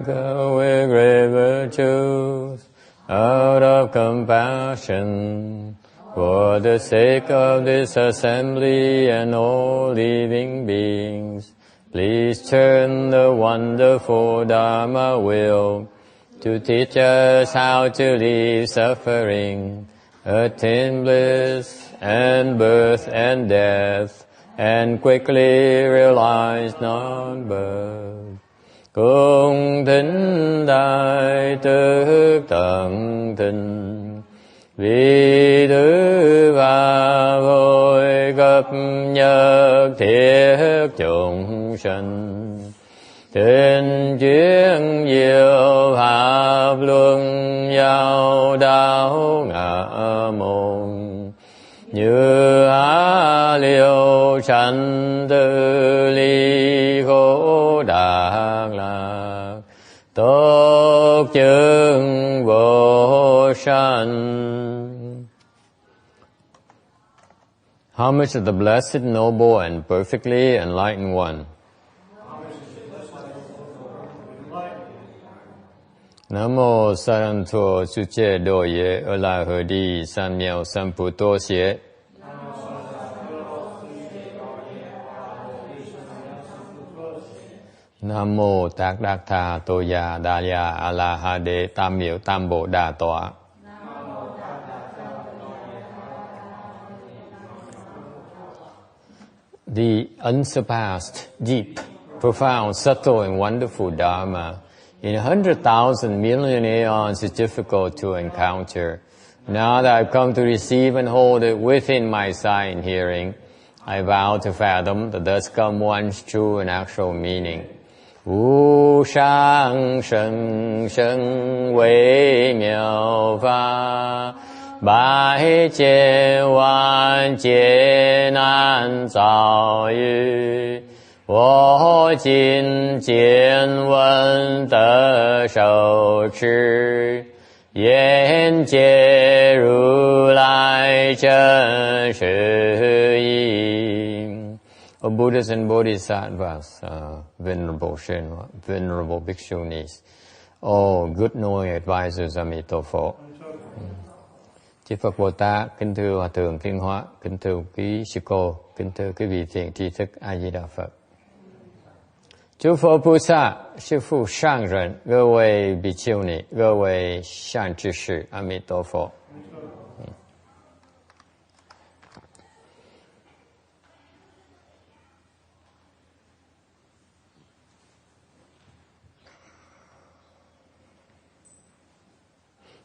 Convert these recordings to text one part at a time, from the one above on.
Go with great virtues out of compassion for the sake of this assembly and all living beings. Please turn the wonderful Dharma wheel to teach us how to leave suffering, attain bliss and birth and death, and quickly realize non-birth. Cung thính đại đức tận tình, vì thứ và vui cấp nhất thiết chúng sanh. Trên chuyến diệu pháp luân giao đạo ngã môn, như á liêu sanh tư ly khổ đạt lạc, tốt chứng vô sanh. Homage to the blessed, noble, and perfectly enlightened one. Nam mô San Thô Su Che Do Ye A La Hờ Đi San Miao San Pu Tô Xie. Nam mô Tát Đắc Tha Tô Ya Đa Ya A La Ha Đế Tam Miệu Tam Bộ Đà Tọa. The unsurpassed, deep, profound, subtle, and wonderful Dharma in 100,000 million aeons is difficult to encounter. Now that I've come to receive and hold it within my sight and hearing, I vow to fathom the thus come one's true and actual meaning. Wu shang sheng sheng wei miao fa, bai jie wan jie nan zao yu, 我今见闻得受持，愿解如来真实义。O Buddhas and Bodhisattvas, venerable Shenhua, venerable Bhikshunis, all good knowing advisors Amitabha. Chư Phật Bồ Tát, kính thưa Hòa Thượng Thiên Hóa, kính thưa quý sư cô, kính thưa quý vị thiện tri thức A Di Đà Phật. 诸佛菩萨、师父、上人、各位比丘尼、各位善知识，阿弥陀佛。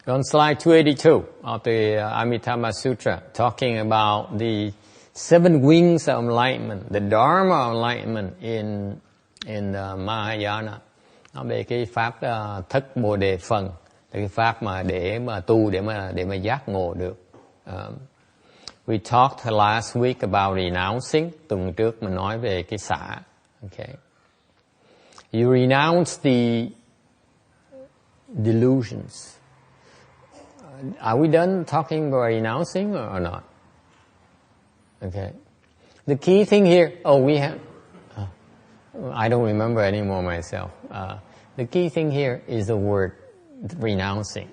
On slide 282 of the Amitabha Sutra, talking about the 7 wings of enlightenment, the Dharma of enlightenment in Mahayana, nó về cái pháp thất bồ đề phần, cái pháp mà để mà tu để mà giác ngộ được. We talked last week about renouncing. Tuần trước mình nói về cái xả. Okay. You renounce the delusions. Are we done talking about renouncing or not? Okay. The key thing here. We have. I don't remember anymore myself. The key thing here is the word renouncing.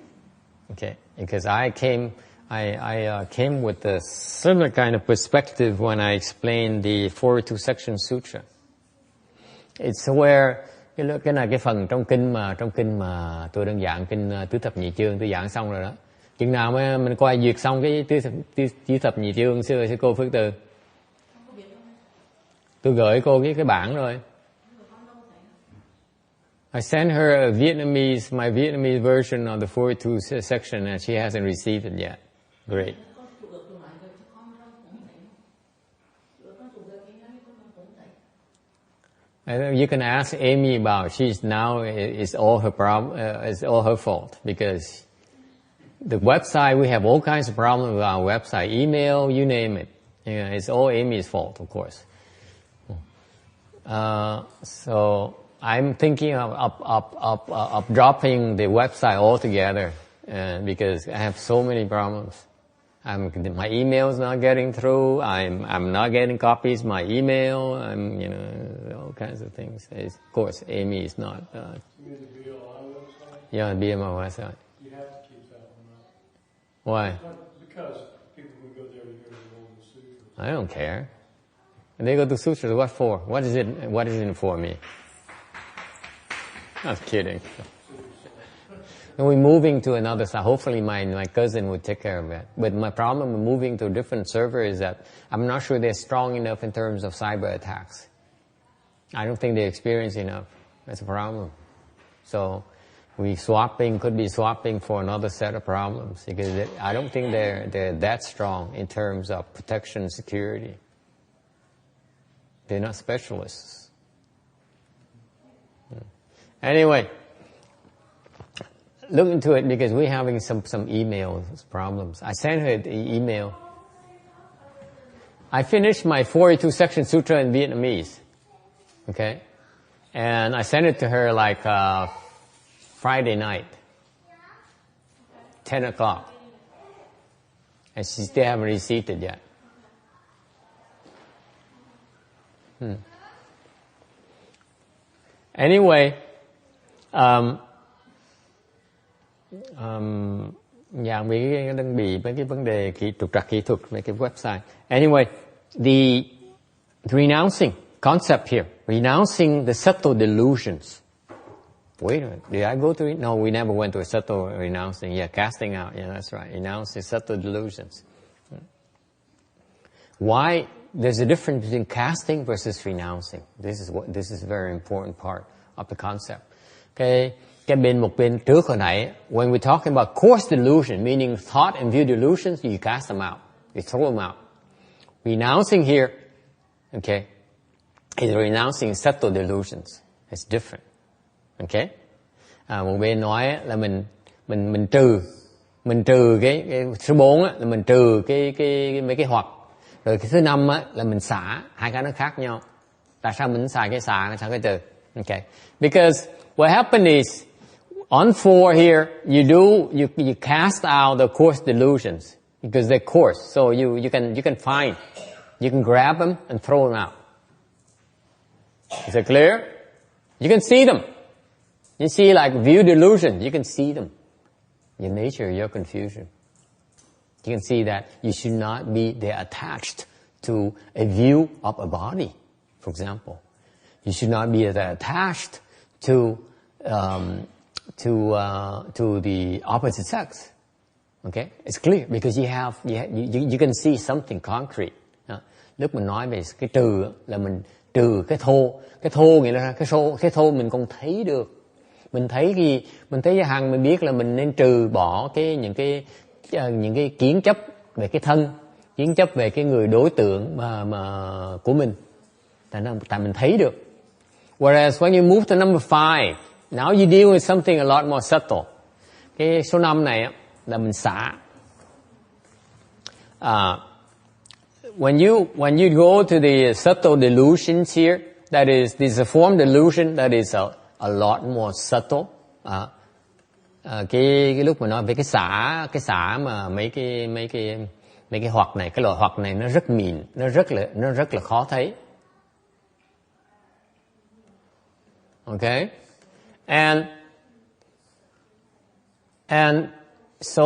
Okay, because I came with a similar kind of perspective when I explained the 402 section sutra. It's where cái là cái phần trong kinh mà tôi đang giảng kinh tứ thập nhị chương, tôi giảng xong rồi đó. Chừng nào mà mình coi duyệt xong cái tứ thập nhị chương xưa cô Phước Từ. Tôi gửi cô cái bản rồi. I sent her my Vietnamese version of the 402 section, and she hasn't received it yet. Great. You can ask Amy about. It's all her problem. It's all her fault because the website, we have all kinds of problems with our website, email, you name it. It's all Amy's fault, of course. So I'm thinking of dropping the website altogether because I have so many problems. My email's not getting through. I'm not getting copies of my email. All kinds of things. Of course, Amy is not. Yeah, be on my website. You have to keep that one up. Why? Because people will go there to hear the Golden Sutra. I don't care. And they go to sutras. What for? What is it? What is it for me? I was kidding. And we're moving to another side. Hopefully my cousin would take care of that. But my problem with moving to a different server is that I'm not sure they're strong enough in terms of cyber attacks. I don't think they're experienced enough. That's a problem. So could be swapping for another set of problems because I don't think they're that strong in terms of protection and security. They're not specialists. Anyway, look into it because we're having some email problems. I sent her the email. I finished my 42 section sutra in Vietnamese. Okay? And I sent it to her like Friday night, 10 o'clock. And she still haven't received it yet. Anyway, dạng vì cái đang bị mấy cái vấn đề trục trặc kỹ thuật mấy cái website. Anyway, the renouncing concept here, renouncing the subtle delusions. Wait a minute, did I go through it? No, we never went to a subtle renouncing. Yeah, casting out. Yeah, that's right. Renouncing subtle delusions. Why? There's a difference between casting versus renouncing. This is a very important part of the concept. Cái bên trước hồi nãy, when we're talking about coarse delusion, meaning thought and view delusions, you cast them out. You throw them out. Renouncing here, okay, is renouncing subtle delusions. It's different. Okay? Một bên nói là mình trừ cái số 4 á, là mình trừ cái mấy cái hoặc. Rồi cái thứ 5 á là mình xả, hai cái nó khác nhau. Tại sao mình xài cái xả, sao cái trừ? Okay. Because what happened is on 4 here you cast out the coarse delusions because they're coarse. So you can find, you can grab them and throw them out. Is it clear? You can see them. You see like view delusion, you can see them. Your nature, your confusion. You can see that you should not be there attached to a view of a body, for example. You should not be there attached to the opposite sex. Okay, it's clear because you can see something concrete. Lúc mình nói về cái trừ là mình trừ cái thô nghĩa là cái thô mình còn thấy được. Mình thấy cái hằng mình biết là mình nên trừ bỏ những cái kiến chấp về cái thân, kiến chấp về cái người đối tượng mà của mình. Tại mình thấy được. Whereas when you move to number 5, now you deal with something a lot more subtle. Cái số 5 này là mình xả. When you go to the subtle delusions here, that is, this is a form delusion that is a lot more subtle. Cái lúc mà nói về cái xả mà mấy cái hoặc này, cái loại hoặc này nó rất mịn, nó rất là khó thấy. Okay? And so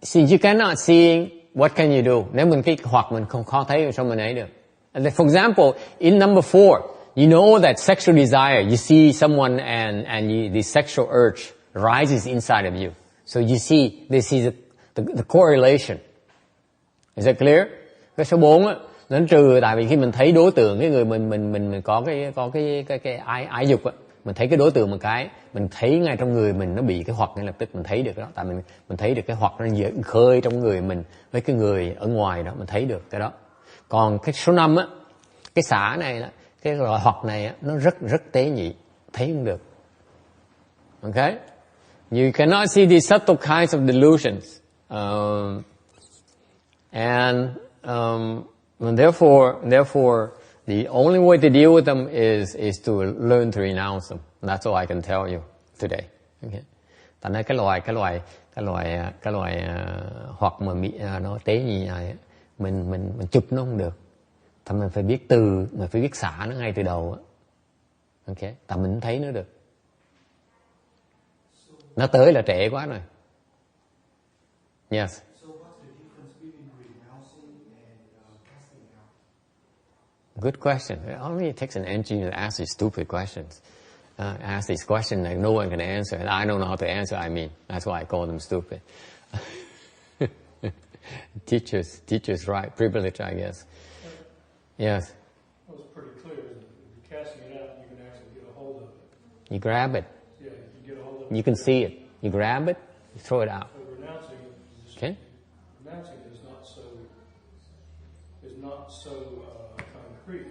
since you cannot see, what can you do? Nếu mình cái hoặc mình không khó thấy, sao mình ấy được? And for example, in number 4, you know that sexual desire, you see someone and the sexual urge rises inside of you. So you see, this is the correlation. Is that clear? Cái số 4 á, nó trừ tại vì khi mình thấy đối tượng cái người mình có cái ái dục á, mình thấy cái đối tượng một cái, mình thấy ngay trong người mình nó bị cái hoặc ngay lập tức mình thấy được đó, tại mình thấy được cái hoặc nó khơi trong người mình với cái người ở ngoài đó, mình thấy được cái đó. Còn cái số 5 á, cái xả này là cái loại hoặc này á, nó rất tế nhị, thấy không được. Okay? You cannot see these subtle kinds of delusions. And therefore, the only way to deal with them is to learn to renounce them. That's all I can tell you today. Okay. Thành ra cái loại hoặc mà nó tế nhị này, mình chụp nó không được. Thành mình phải biết mình phải biết xả nó ngay từ đầu. Ok, tại mình không thấy nó được. Nó tới là trễ quá rồi. Yes. So what's the difference between renouncing and casting out? Good question. It only takes an engineer to ask these stupid questions. Ask these questions that no one can answer. And I don't know how to answer, I mean. That's why I call them stupid. Teachers, right. Privilege, I guess. Yes. Well, it's pretty clear, isn't it? If you're casting it out, you can actually get a hold of it. You grab it. Yeah, you can get a hold of it. You can see it. You grab it, you throw it out. So renouncing it is Okay? renouncing is not so concrete.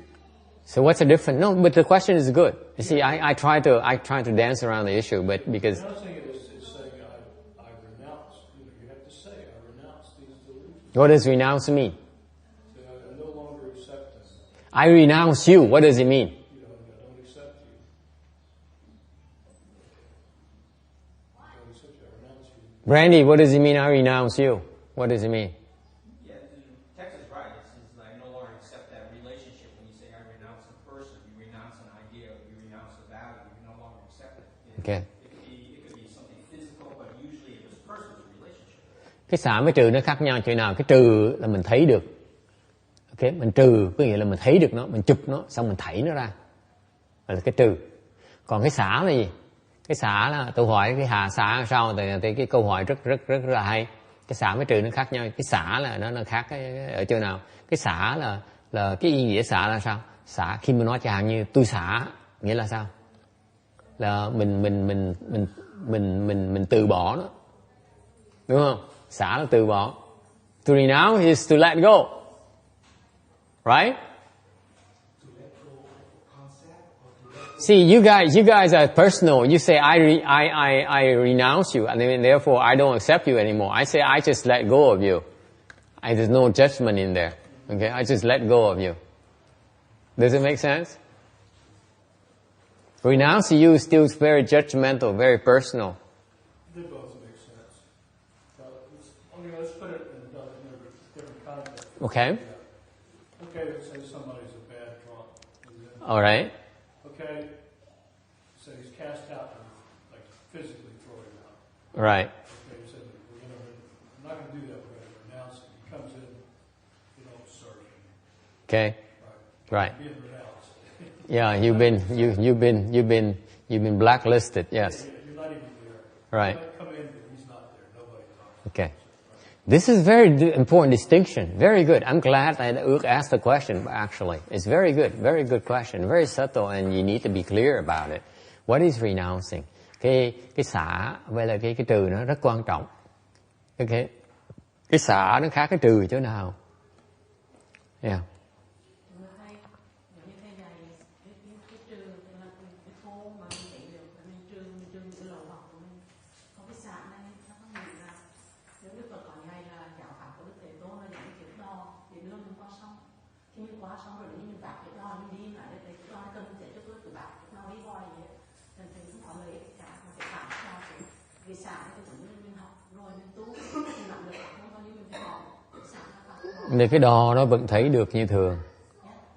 So what's the difference? No, but the question is good. You see, I try to dance around the issue, but because Renouncing it is saying I renounce. You have to say I renounce these delusions. what does renounce mean? Say I no longer accept them. I renounce you. What does it mean? I don't accept you. I don't accept you. I renounce you. Brandy, what does it mean? I renounce you. What does it mean? Yeah, the text is right. It says, I no longer accept that relationship. When you say I renounce a person, you renounce an idea, you renounce a value, you no longer accept it. Okay. It could be something physical, but usually it was personal relationship. Cái xả với trừ nó khác nhau chỗ nào? Cái trừ là mình thấy được. Ok, mình trừ có nghĩa là mình thấy được nó, mình chụp nó, xong mình thảy nó ra. Đó là cái trừ. Còn cái xả là gì? Cái xả là tôi hỏi cái hà xả sao thì cái câu hỏi rất là hay. Cái xả với trừ nó khác nhau. Cái xả là nó khác ở chỗ nào? Cái xả là cái ý nghĩa xả là sao? Xả khi mà nói chẳng hạn như tôi xả nghĩa là sao? Là mình từ bỏ nó. Đúng không? Xả là từ bỏ. To renounce is to let go. Right? See, you guys are personal. You say I renounce you, and then therefore I don't accept you anymore. I say I just let go of you. There's no judgment in there. Okay, I just let go of you. Does it make sense? Renounce you is still very judgmental, very personal. They both make sense. Let's put it in a different context. Okay. Okay, let's say somebody's a bad drunk. All right. Okay, so he's cast out and like physically throw him out. Right. Okay, he said I'm not going to do that. We're going to renounce him. He comes in, you don't serve him. Okay. Right. Being renounced. Yeah, you've been blacklisted. Yes. You're not even there. Right. Come in, but he's not there. Nobody talks. Okay. This is very important distinction. Very good. I'm glad I asked the question, actually. It's very good question. Very subtle, and you need to be clear about it. What is renouncing? Cái xả với là cái trừ nó rất quan trọng. Okay. Cái xả nó khác cái trừ chỗ nào? Yeah. Nên cái đò nó vẫn thấy được như thường.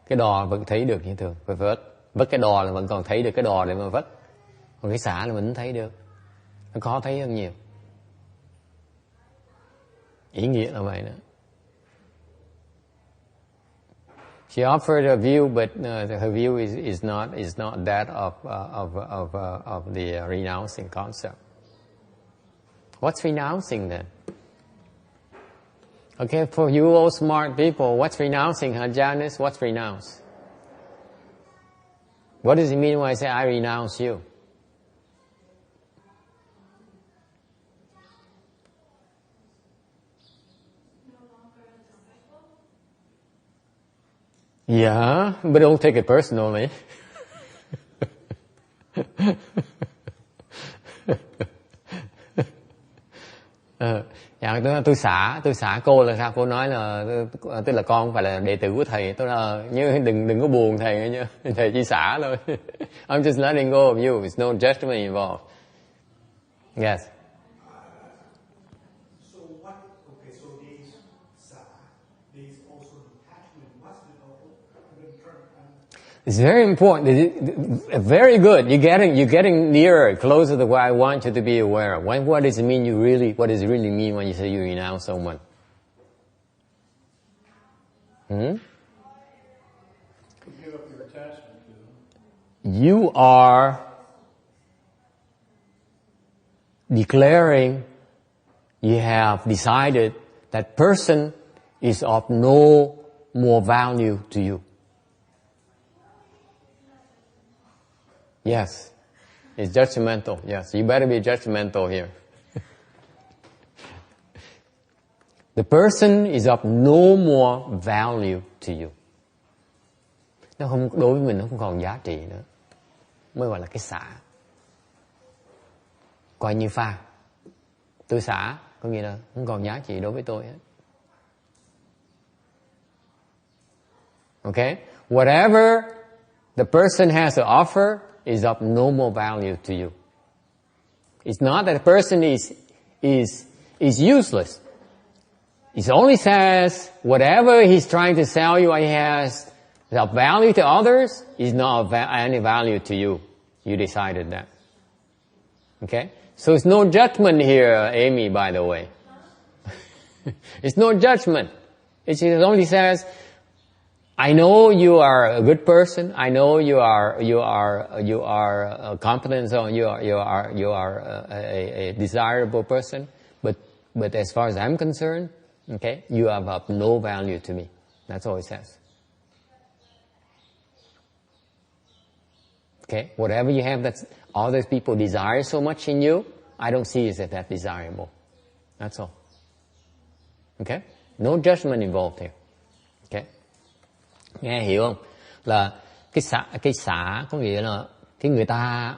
Cái đò vẫn thấy được như thường. Phải vất cái đò là vẫn còn thấy được cái đò để mà vất. Còn cái xả là mình không thấy được. Nó khó thấy hơn nhiều. Ý nghĩa là vậy đó. She offered a view, but her view is not that of the renouncing concept. What's renouncing then? Okay, for you all smart people, what's renouncing, huh, Janice? What's renounce? What does it mean when I say I renounce you? Yeah, but don't take it personally. Tôi xả cô là sao? Cô nói là tức là con phải là đệ tử của thầy. Tôi là như đừng có buồn thầy nha. Thầy chỉ xả thôi. I'm just letting go of you. There's no judgment involved. Yes. So these also detachment. What's the It's very important. Very good. You're getting nearer, closer to what I want you to be aware of. What does it mean? What does it really mean when you say you renounce someone? Give up your attachment to them. You are declaring you have decided that person is of no more value to you. Yes, it's judgmental. Yes, you better be judgmental here. The person is of no more value to you. Nó không, đối với mình nó không còn giá trị nữa. Mới gọi là cái xả. Coi như pha. Tôi xả, có nghĩa là không còn giá trị đối với tôi hết. Okay? Whatever the person has to offer is of no more value to you. It's not that the person is useless. It only says whatever he's trying to sell you, he has of value to others, is not of any value to you. You decided that. Okay? So it's no judgment here, Amy, by the way. It's no judgment. It only says, I know you are a good person. I know you are competent, so you are a desirable person. But as far as I'm concerned, okay, you are of no value to me. That's all it says. Okay, whatever you have that other people desire so much in you, I don't see it as that desirable. That's all. Okay, no judgment involved here. Okay. Nghe hiểu không? Là cái xả có nghĩa là cái người ta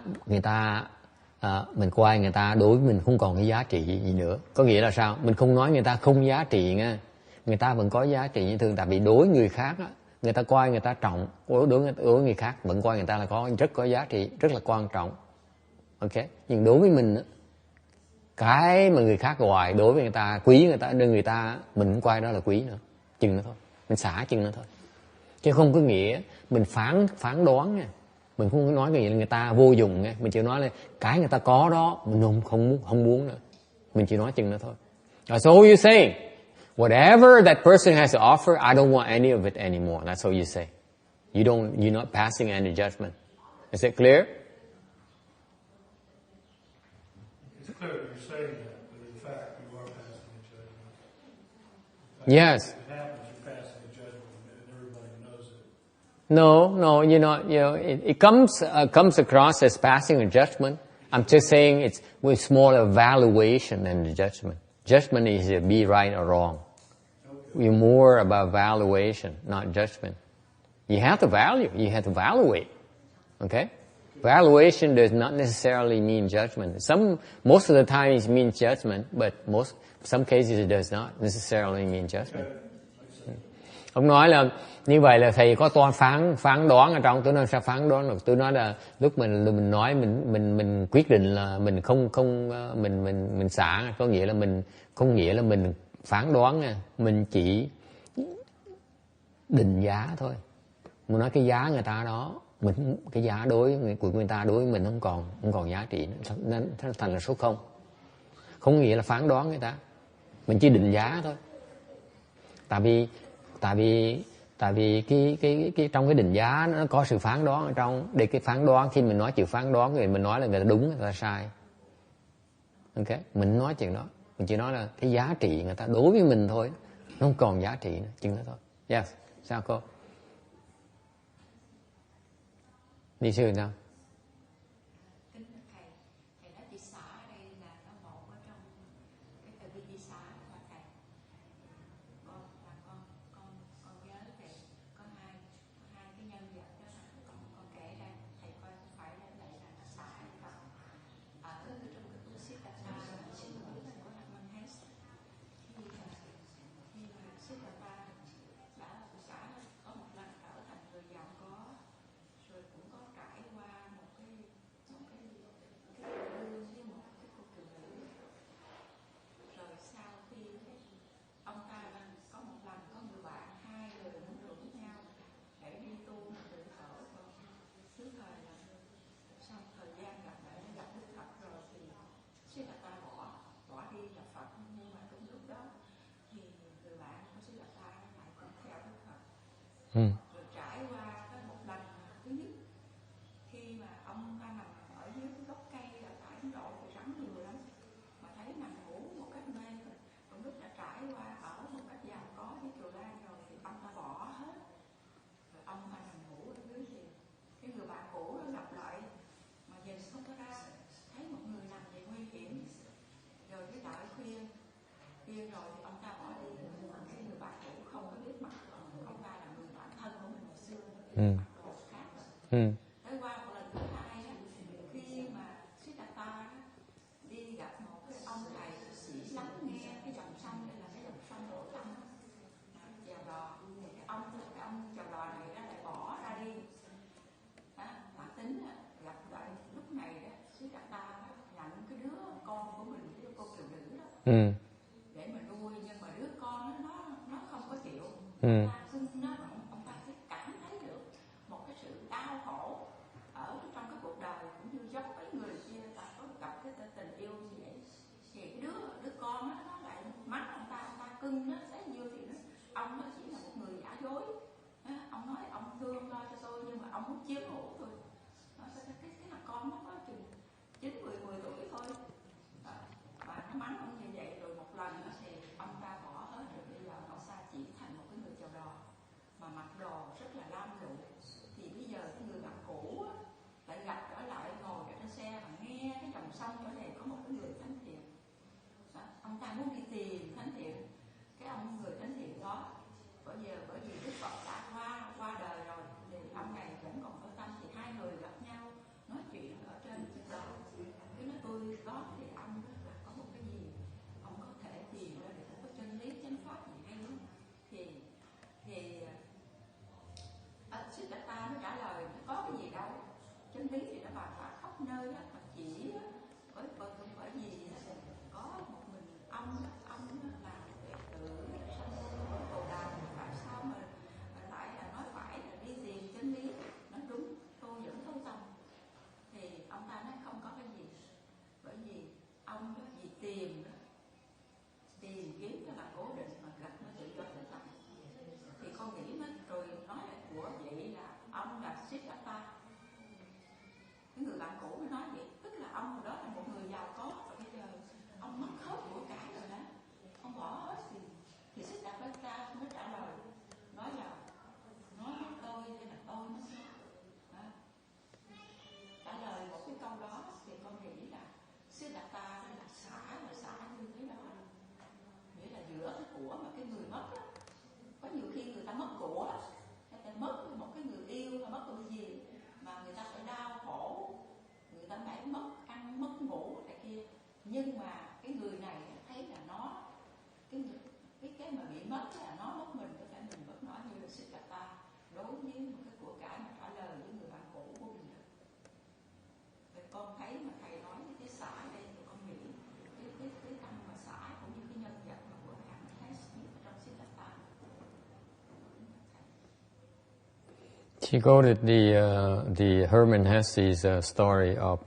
mình coi người ta đối với mình không còn cái giá trị gì nữa. Có nghĩa là sao? Mình không nói người ta không giá trị nha. Người ta vẫn có giá trị như thường, tại vì đối người khác á, người ta coi người ta trọng, đối người khác vẫn coi người ta là rất có giá trị, rất là quan trọng. Ok? Nhưng đối với mình á, cái mà người khác gọi đối với người ta quý, người ta mình cũng coi đó là quý nữa. Chừng nữa thôi. Mình xả chừng nữa thôi. Chứ không có nghĩa mình phán đoán nha. Mình không nói cái gì là người ta vô dụng nha. Mình chỉ nói là cái người ta có đó mình không muốn nữa. Mình chỉ nói chừng nữa thôi. So what you saying? Whatever that person has to offer, I don't want any of it anymore. That's what you say. You're not passing any judgment. Is it clear? It's clear that you're saying that, but in fact you are passing a judgment. Yes. If it happens, you're passing a judgment, and everybody knows it. No, you're not. You know, it comes across as passing a judgment. I'm just saying it's more a valuation than the judgment. Judgment is to be right or wrong. Okay. You're more about valuation, not judgment. You have to value. You have to evaluate. Okay? Valuation does not necessarily mean judgment. Most of the time it means judgment, but some cases it does not necessarily mean judgment. Ông nói là như vậy là thầy có toan phán đoán ở trong. Tôi nói sao phán đoán được? Tôi nói là lúc mình nói mình quyết định là mình không mình xả, có nghĩa là mình không nghĩa là mình phán đoán nha. Mình chỉ định giá thôi. Mình nói cái giá người ta đó, cái giá của người ta đối với mình không còn giá trị nữa, nên thành là số 0. Không nghĩa là phán đoán người ta. Mình chỉ định giá thôi. Tại vì cái trong cái định giá nó có sự phán đoán ở trong. Để cái phán đoán, khi mình nói chữ phán đoán thì mình nói là người ta đúng, người ta sai. Ok, mình nói chuyện đó, mình chỉ nói là cái giá trị người ta đối với mình thôi, nó không còn giá trị nữa, chừng đó thôi. Yes, sao cô? Đi sư sao? kia rồi thì ông ta bỏ đi. Cái người bạn cũ không có biết mặt ông ta là người bạn thân của mình hồi xưa. Còn khác rồi. Tới qua một lần thứ hai á, khi mà Siddhartha đi gặp một cái ông thầy sĩ lắng nghe cái dòng sông, đây là cái dòng sông Đổ Tâm chèo đò, thì cái ông chèo đò này nó lại bỏ ra đi. Và tính gặp lại lúc này đó, Siddhartha nhận cái đứa con của mình, cái đứa con kiều nữ đó, để mà nuôi, nhưng mà đứa con nó không có chịu. Ông ta sẽ cảm thấy được một cái sự đau khổ ở trong cái cuộc đời, cũng như giống với người kia ta có gặp cái tình yêu như vậy. Thì cái đứa con nó lại mắng ông ta cưng nó thấy nhiêu thì ông nó chỉ là một người giả dối. Ông nói ông thương lo cho tôi nhưng mà ông muốn chiếm hữu tôi. Cái là con nó có chừng 9-10 tuổi thôi. Và nó mắng ông như vậy rồi một lần thì ông ta bỏ hết rồi, bây giờ ông ta chỉ thành một cái người chèo đò mà mặc đồ rất là lam lũ. Thì bây giờ cái người bạn cũ lại gặp trở lại, ngồi ở trên xe và nghe cái dòng sông ở đây có một cái người thánh thiện. Ông ta muốn đi tìm thánh thiện, cái người thánh thiện đó bởi vì Đức Phật đã qua đời rồi thì ông này vẫn còn ở tâm, thì hai người gặp nhau nói chuyện ở trên chiếc đò. Cái nói tôi đó thì ông là có một cái gì ông có thể tìm ra được một cái chân lý chánh pháp gì hay không? Thì Siddhartha nó trả lời nó có cái gì đâu, chân lý thì nó bàn bạc khắp nơi á, mà chỉ bởi vì có một mình ông là đệ tử sanh Bồ Đà, tại sao mà lại là nói phải là đi tìm chân lý? Nói đúng, tôi vẫn thấu tâm. Thì ông ta nói không có cái gì, bởi vì ông đó vì tìm kiếm cái là cố định, mà gặp nó tự do tự tại. Thì con nghĩ nó rồi nói là của vậy là ông là Siddhartha. Cái người bạn cũ mới nói vậy, tức là ông đó là một người giàu có, và bây giờ ông mất hết của cải rồi đó, ông bỏ hết thì Siddhartha mới trả lời, nói là nói tôi hay là tôi nó đó. Trả lời một cái câu đó thì con nghĩ là Siddhartha là xả như thế đó, nghĩa là giữa cái của mà cái người mất đó. Có nhiều khi người ta mất của, người ta mất một cái người yêu, hay mất cái gì mà người ta phải đau khổ, người ta phải mất ăn mất ngủ này kia, nhưng mà cái người này thấy là nó cái mà bị mất là nó mất mình, có phải mình mất nó, như là Siddhartha đối với một cái của cải mà trả lời với người bạn cũ của mình. Vậy con thấy mà thầy nói cái xả đây thì con nghĩ cái tâm mà xả cũng như cái nhân vật mà của Herman Hesse trong Siddhartha. She quoted the Herman Hesse's story of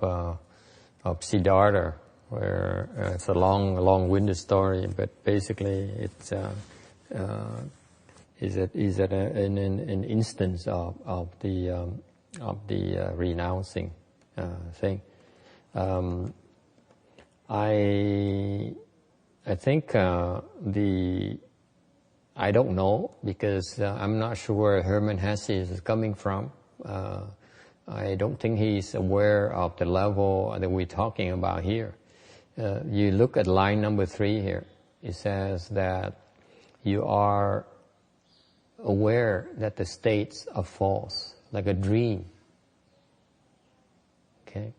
Siddhartha, where it's a long-winded story, but basically it's is an instance of the renouncing thing. I think I don't know, because I'm not sure where Herman Hesse is coming from. I don't think he's aware of the level that we're talking about here. You look at line number 3 here. It says that you are aware that the states are false, like a dream. Okay.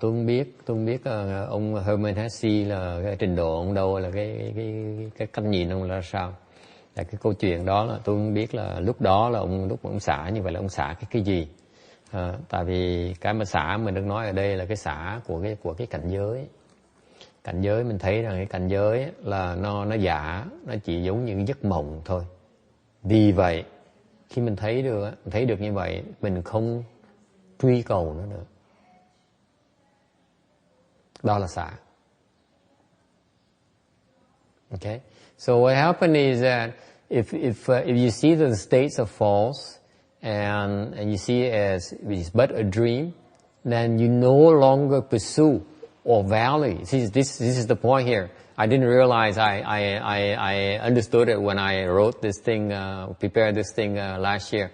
Tôi không biết ông Herman Hesse là cái trình độ ông đâu, là cái cách nhìn ông là sao. Là cái câu chuyện đó là tôi không biết là lúc đó là lúc ông xả như vậy là ông xả cái gì. Tại vì cái mà xả mình được nói ở đây là cái xả của cái cảnh giới. Cảnh giới mình thấy rằng cái cảnh giới là nó giả, nó chỉ giống như cái giấc mộng thôi. Vì vậy khi mình thấy được như vậy, mình không truy cầu nó nữa. Đó là xả. Okay. So what happened is that if you see that the states are false and you see it as it's but a dream, then you no longer pursue or value. This is the point here. I didn't realize I understood it when I wrote this thing, prepared this thing last year.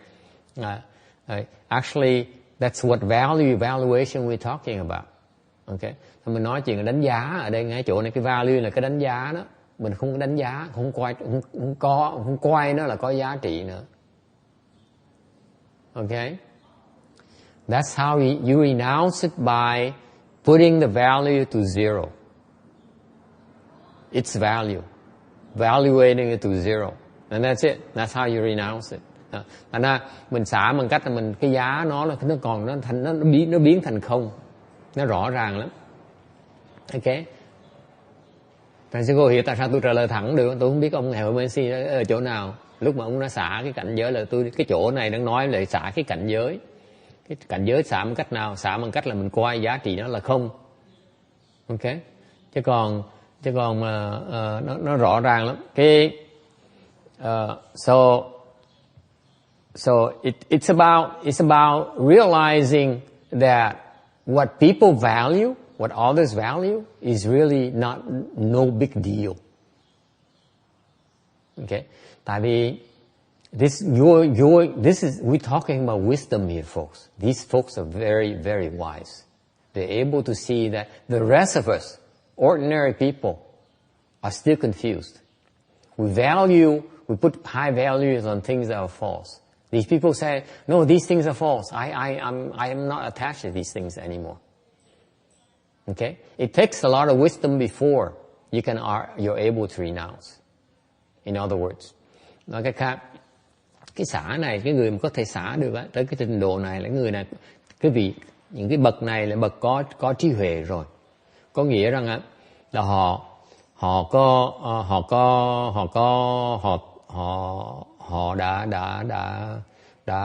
Actually, that's what evaluation we're talking about. Okay. Mình nói chuyện là đánh giá ở đây ngay chỗ này, cái value là cái đánh giá đó. Mình không đánh giá, không coi nó là có giá trị nữa. Okay. That's how you renounce it, by putting the value to zero. Its value. Valuating it to zero. And that's it. That's how you renounce it. Thành ra mình xả bằng cách là mình cái giá nó còn nó biến thành không. Nó rõ ràng lắm. Ok. Thầy sư cô hiểu tại sao tôi trả lời thẳng được. Tôi không biết ông Hào Messi ở chỗ nào. Lúc mà ông nó xả cái cảnh giới là cái chỗ này đang nói là xả cái cảnh giới. Cái cảnh giới xả bằng cách nào? Xả bằng cách là mình coi giá trị nó là không. Ok. Chứ còn nó rõ ràng lắm. Cái so it's about realizing that what people value, what others value, is really no big deal. Okay? Tại vì we're talking about wisdom here, folks. These folks are very, very wise. They're able to see that the rest of us, ordinary people, are still confused. We put high values on things that are false. These people say, no, these things are false. I am not attached to these things anymore. Okay? It takes a lot of wisdom before you're able to renounce. In other words, nói cách khác, cái xả này, cái người mà có thể xả được á, tới cái trình độ này là người này, những cái bậc này là bậc có trí huệ rồi. Có nghĩa rằng á, là họ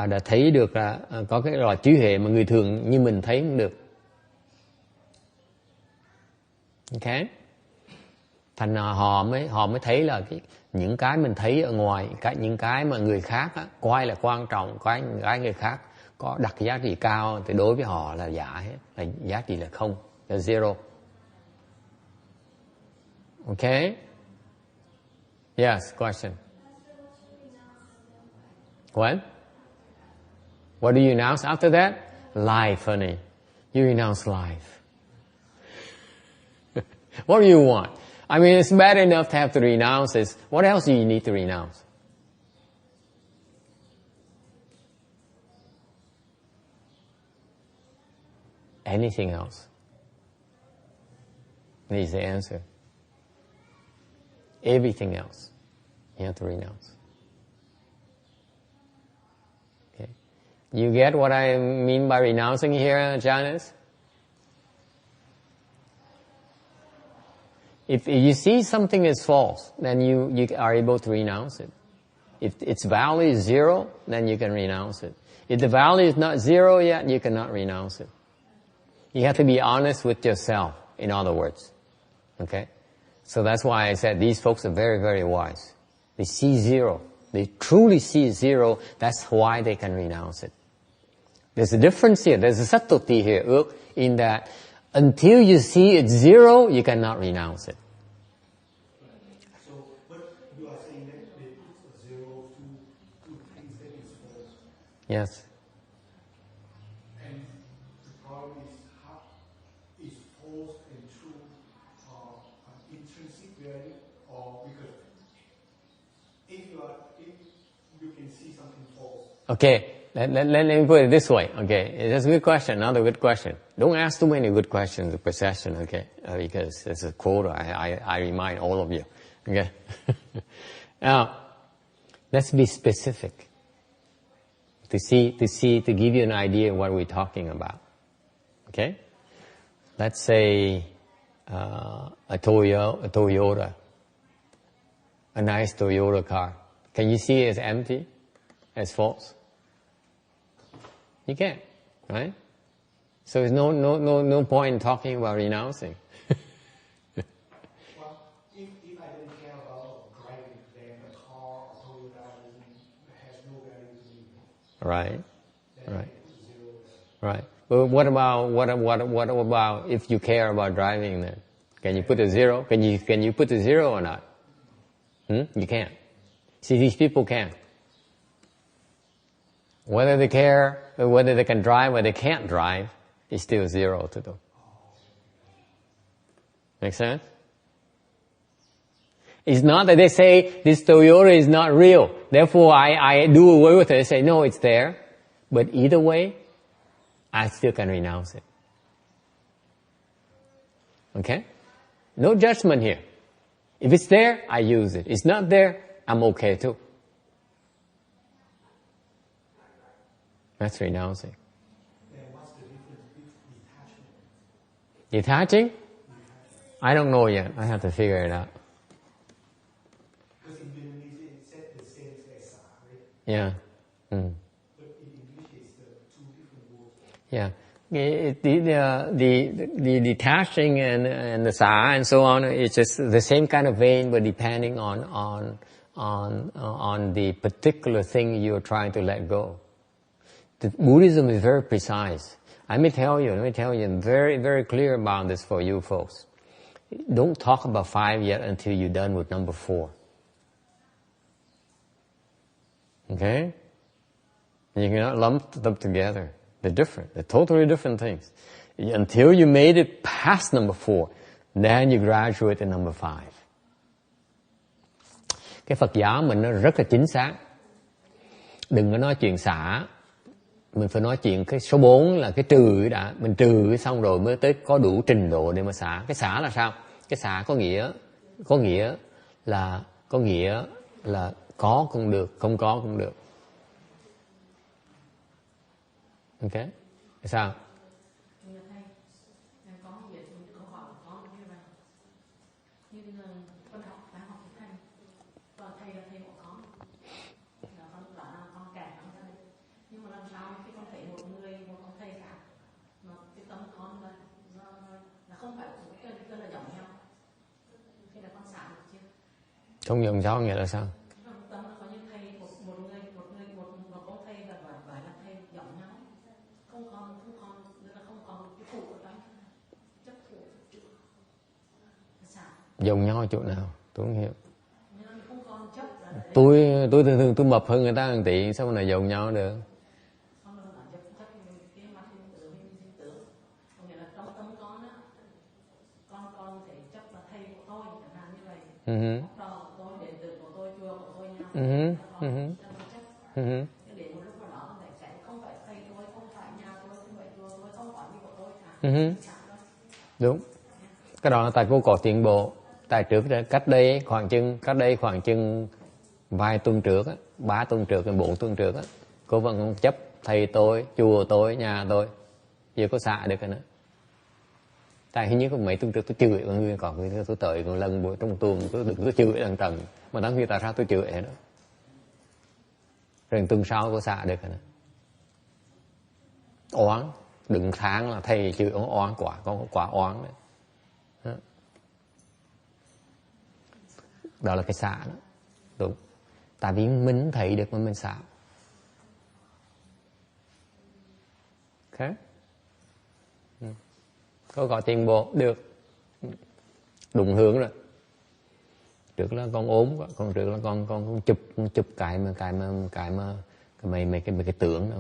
đã thấy được là có cái loại trí huệ mà người thường như mình thấy không được. Ok. Thành ra họ mới thấy là những cái mình thấy ở ngoài, những cái mà người khác á, coi là quan trọng, cái người khác có đặt giá trị cao thì đối với họ là giả hết, là giá trị là không, là zero. Okay? Yes, question. What? What do you renounce after that? Life, honey. You renounce life. What do you want? I mean, it's bad enough to have to renounce this. What else do you need to renounce? Anything else needs the answer. Everything else you have to renounce. Okay. You get what I mean by renouncing here, Janice? If you see something is false, then you are able to renounce it. If its value is zero, then you can renounce it. If the value is not zero yet, you cannot renounce it. You have to be honest with yourself, in other words. Okay? So that's why I said these folks are very, very wise. They see zero. They truly see zero. That's why they can renounce it. There's a difference here. There's a subtlety here, Ước, in that until you see it's zero, you cannot renounce it. So, but you are saying that they put zero to things that is false. Yes. And the problem is how is false and true an intrinsic value, or because if you can see something false. Okay. Let me put it this way, okay? That's a good question, another good question. Don't ask too many good questions of procession, okay? Because it's a quote I remind all of you, okay? Now, let's be specific to give you an idea of what we're talking about, okay? Let's say a Toyota, a nice Toyota car. Can you see it as empty, as false? You can't, right? So there's no point in talking about renouncing. Well, if I didn't care about driving, then the car or Toyota has no value to me. Right, Then right, zero. right. But what about if you care about driving then? Can you put a zero? Can you put a zero or not? You can't. See, these people can't. Whether they care, whether they can drive, whether they can't drive, is still zero to them. Make sense? It's not that they say this Toyota is not real, therefore I do away with it. They say, no, it's there. But either way, I still can renounce it. Okay? No judgment here. If it's there, I use it. It's not there, I'm okay too. That's renouncing. What's the difference with detachment? Detaching? I don't know yet. I have to figure it out. Because in Vietnamese it said the same as xả, right? Yeah. But in English it's two different words. Yeah. The detaching and the xả and so on, it's just the same kind of vein, but depending on the particular thing you're trying to let go. The Buddhism is very precise. Let me tell you, I'm very, very clear about this for you folks. Don't talk about 5 yet until you're done with number 4. Okay? You cannot lump them together. They're different. They're totally different things. Until you made it past number 4, then you graduate to number 5. Cái Phật giáo mình nó rất là chính xác. Đừng có nói chuyện xả. Mình phải nói chuyện cái số 4 là cái trừ đã. Mình trừ xong rồi mới tới có đủ trình độ để mà xả. Cái xả là sao? Cái xả có nghĩa là có cũng được, không có cũng được. Ok? Sao? Không dùng cho nghĩa là sao? Dùng nhau chỗ nào? Tôi không hiểu. Tôi thường tôi mập hơn người ta 1 tỷ, sao mà lại dùng nhau được? Đúng. Cái đó là tại cô có tiến bộ. Tại trước cách đây khoảng chừng vài tuần trước, 3 tuần trước, 4 tuần trước, cô vẫn còn chấp thầy tôi, chùa tôi, nhà tôi. Giờ có xả được rồi nữa. Tại hình như có mấy tuần trước tôi chửi mọi người, còn người tôi tới một lần buổi trong tuần tôi chửi lần trần. Mà đáng khi tại sao tôi chửi vậy đó. Rồi tuần sau có xả được rồi nữa. Oán, đừng tháng là thầy chửi oán quả, con quả oán đấy. Đó là cái xả đó. Đúng. Tại vì mình thấy được mà mình xả. Ok? Có tiến bộ được. Đúng hướng rồi. Trước là con ốm quá, còn trước là con chụp cái tưởng đó.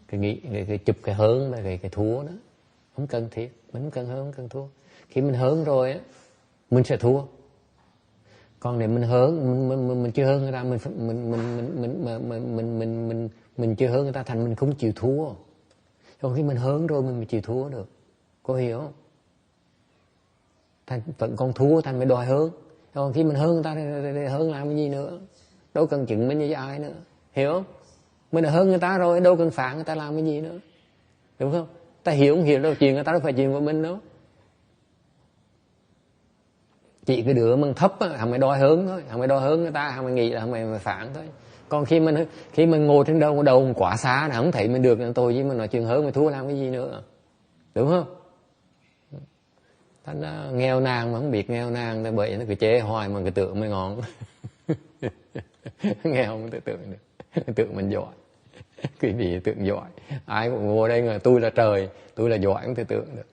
Cái chụp cái hớn là cái thua đó. Không cần thiết, mình không cần hớn, không cần thua. Khi mình hớn rồi á, mình sẽ thua. Còn nếu mình hớn, mình chưa hớn người ta, mình chưa hớn người ta thành mình không chịu thua. Còn khi mình hớn rồi mình chịu thua được. Có hiểu không? Thành vẫn còn thua thành mới đòi hớn. Còn khi mình hớn người ta thì hớn làm cái gì nữa? Đâu cần chứng minh với ai nữa. Hiểu không? Mình đã hớn người ta rồi, đâu cần phản người ta làm cái gì nữa. Đúng không? Ta hiểu không hiểu đâu, chuyện người ta đâu phải chuyện của mình đâu. Chỉ cái đứa mình thấp á, hằng mày đòi hớn thôi, hằng mày đòi hớn người ta, hằng mày nghĩ là hằng mày phản thôi. Còn khi mình ngồi trên đầu quả xa là không thấy mình được tôi với mình nói chuyện hớn mày thua làm cái gì nữa. Đúng không? Thành ra nghèo nàn mà không biết nghèo nàn thì bởi nó cứ chế hoài mà cái tượng mới ngon. Nghèo không tự tượng được. Tượng mình giỏi. Quý vị tượng giỏi. Ai cũng ngồi đây mà tôi là trời, tôi là giỏi không thể tượng được.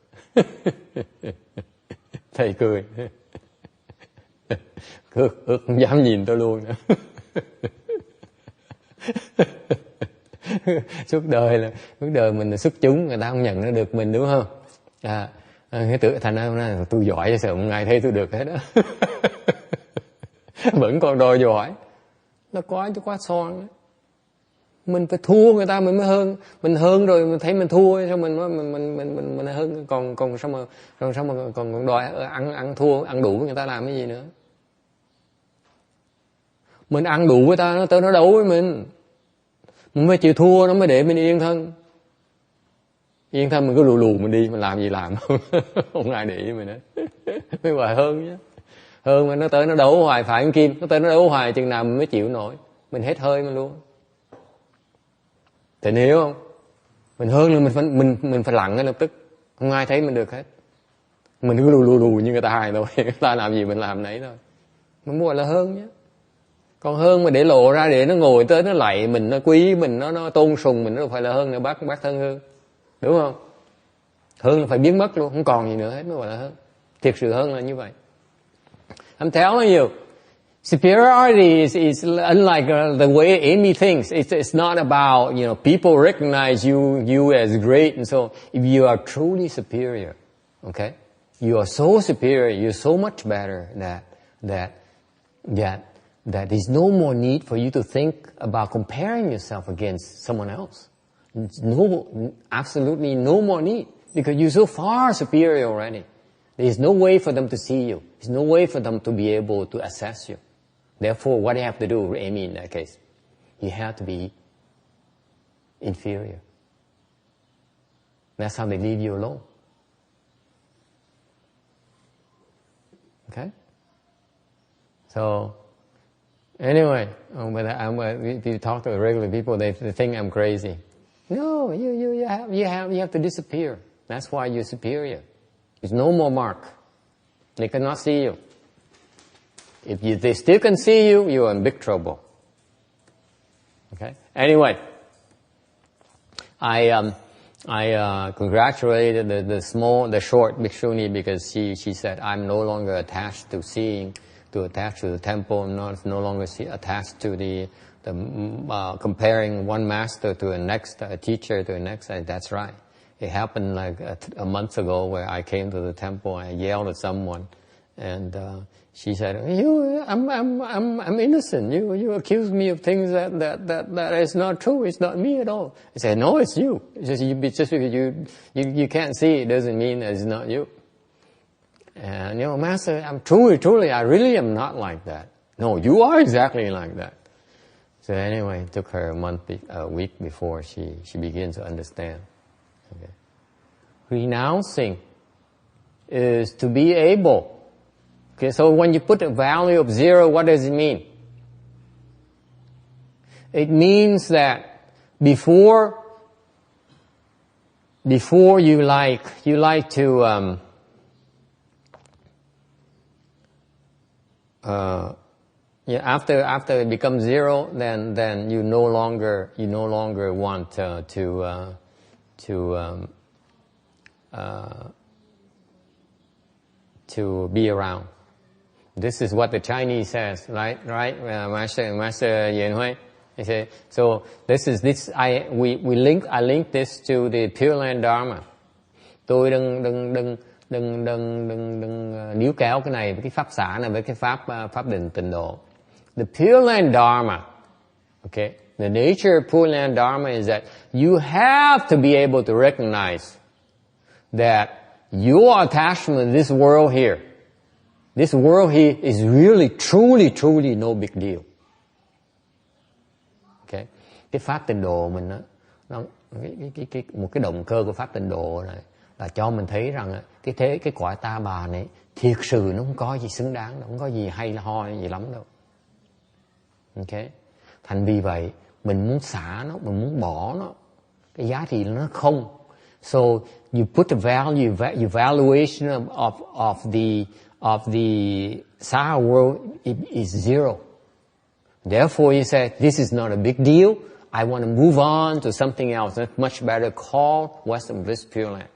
Thầy cười. Ước không dám nhìn tôi luôn nữa. Suốt đời mình là xuất chúng, người ta không nhận ra được mình, đúng không? Cái tự thành ra tôi giỏi chứ sợ không ai thấy tôi được hết đó. Vẫn còn đòi giỏi. Nó quá son đó. Mình phải thua người ta mình mới hơn. Mình hơn rồi mình thấy mình thua, sao mình hơn, còn sao mà còn đòi ăn thua, ăn đủ với người ta làm cái gì nữa. Mình ăn đủ với ta, nó đấu với mình phải chịu thua nó mới để mình yên thân. Yên thân mình cứ lù mình đi, mình làm gì làm. Không ai để ý mình hết. Mới gọi hơn chứ. Hơn mà nó tới nó đấu hoài, phải con Kim, nó tới nó đấu hoài chừng nào mình mới chịu nổi. Mình hết hơi mình luôn. Thì hiểu không? Mình hơn là mình phải lặng ngay lập tức. Không ai thấy mình được hết. Mình cứ lù như người ta hài thôi. Người ta làm gì mình làm nấy thôi. Mình gọi là hơn nhé. Còn hơn mà để lộ ra, để nó ngồi tới nó lạy mình, nó quý mình, nó tôn sùng mình, nó đâu phải là hơn nữa. Bác thân hơn. Đúng không? Hơn là phải biến mất luôn, không còn gì nữa hết mới gọi là hơn. Thiệt sự hơn là như vậy. I'm telling you, superiority is unlike the way Amy thinks. It's not about, people recognize you as great and so. If you are truly superior, okay, you are so superior, you're so much better that there's no more need for you to think about comparing yourself against someone else. No, absolutely no more need, because you're so far superior already. There's no way for them to see you. There's no way for them to be able to assess you. Therefore, what do you have to do, Amy, in that case? You have to be inferior. That's how they leave you alone. Okay? So, anyway, if you talk to regular people, they think I'm crazy. No, you have to disappear. That's why you're superior. There's no more mark. They cannot see you. If they still can see you, you are in big trouble. Okay. Anyway, I congratulated the short bhikshuni because she said I'm no longer attached to seeing, attached to the temple. I'm no longer attached to the comparing one master to the next, a teacher to the next. That's right. It happened like a month ago where I came to the temple. I yelled at someone, and she said, "I'm innocent. You accuse me of things that is not true. It's not me at all." I said, "No, it's you. Just because you can't see it doesn't mean that it's not you." And Master, I'm truly, I really am not like that. No, you are exactly like that. So anyway, it took her a week before she begins to understand. Okay. Renouncing is to be able. Okay, so when you put a value of 0, what does it mean? It means that before you like to after it becomes 0, then you no longer want to be around. This is what the Chinese says, right? Master Yen Hui. He said, so I link this to the Pureland Dharma. Tôi đừng níu kéo cái này với cái pháp xả này với cái pháp định tịnh độ. The Pureland Dharma, okay? The nature of Pureland Dharma is that you have to be able to recognize that your attachment to this world here is really, truly no big deal. Okay? Cái pháp tịnh độ mình đó, một cái động cơ của pháp tịnh độ này là cho mình thấy rằng cái cõi ta bà này thiệt sự nó không có gì xứng đáng đâu, không có gì hay ho gì lắm đâu. Okay? Thành vì vậy mình muốn xả nó, mình muốn bỏ nó, cái giá trị nó không. So you put the value, your valuation of the Sahara world is 0. Therefore you say, this is not a big deal. I want to move on to something else that's much better, called Western Bliss Pureland.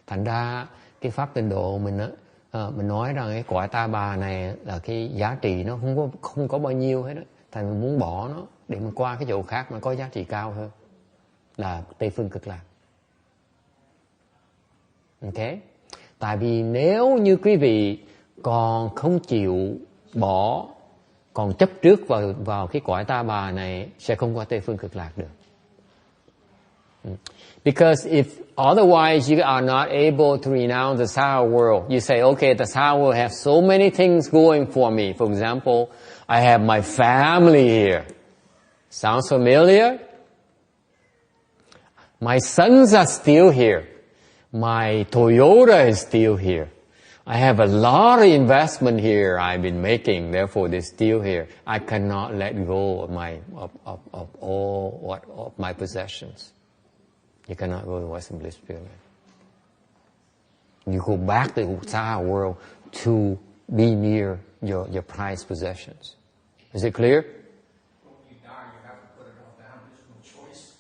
Thành ra cái pháp tịnh độ mình á, mình nói rằng cái cõi ta bà này là cái giá trị nó không có bao nhiêu hết á. Thành mình muốn bỏ nó để mình qua cái chỗ khác mà có giá trị cao hơn, là Tây phương cực lạc. Okay? Tại vì nếu như quý vị còn không chịu bỏ, còn chấp trước vào cái cõi ta bà này, sẽ không qua Tây phương cực lạc được. Because if otherwise you are not able to renounce the sour world, you say, okay, the sour world has so many things going for me. For example, I have my family here. Sounds familiar? My sons are still here. My Toyota is still here. I have a lot of investment here I've been making, therefore they're still here. I cannot let go of all of my possessions. You cannot go to Western Bliss Pureland. You go back to the outside world to be near your prized possessions. Is it clear? When you die, you have to put it all down. There's no choice.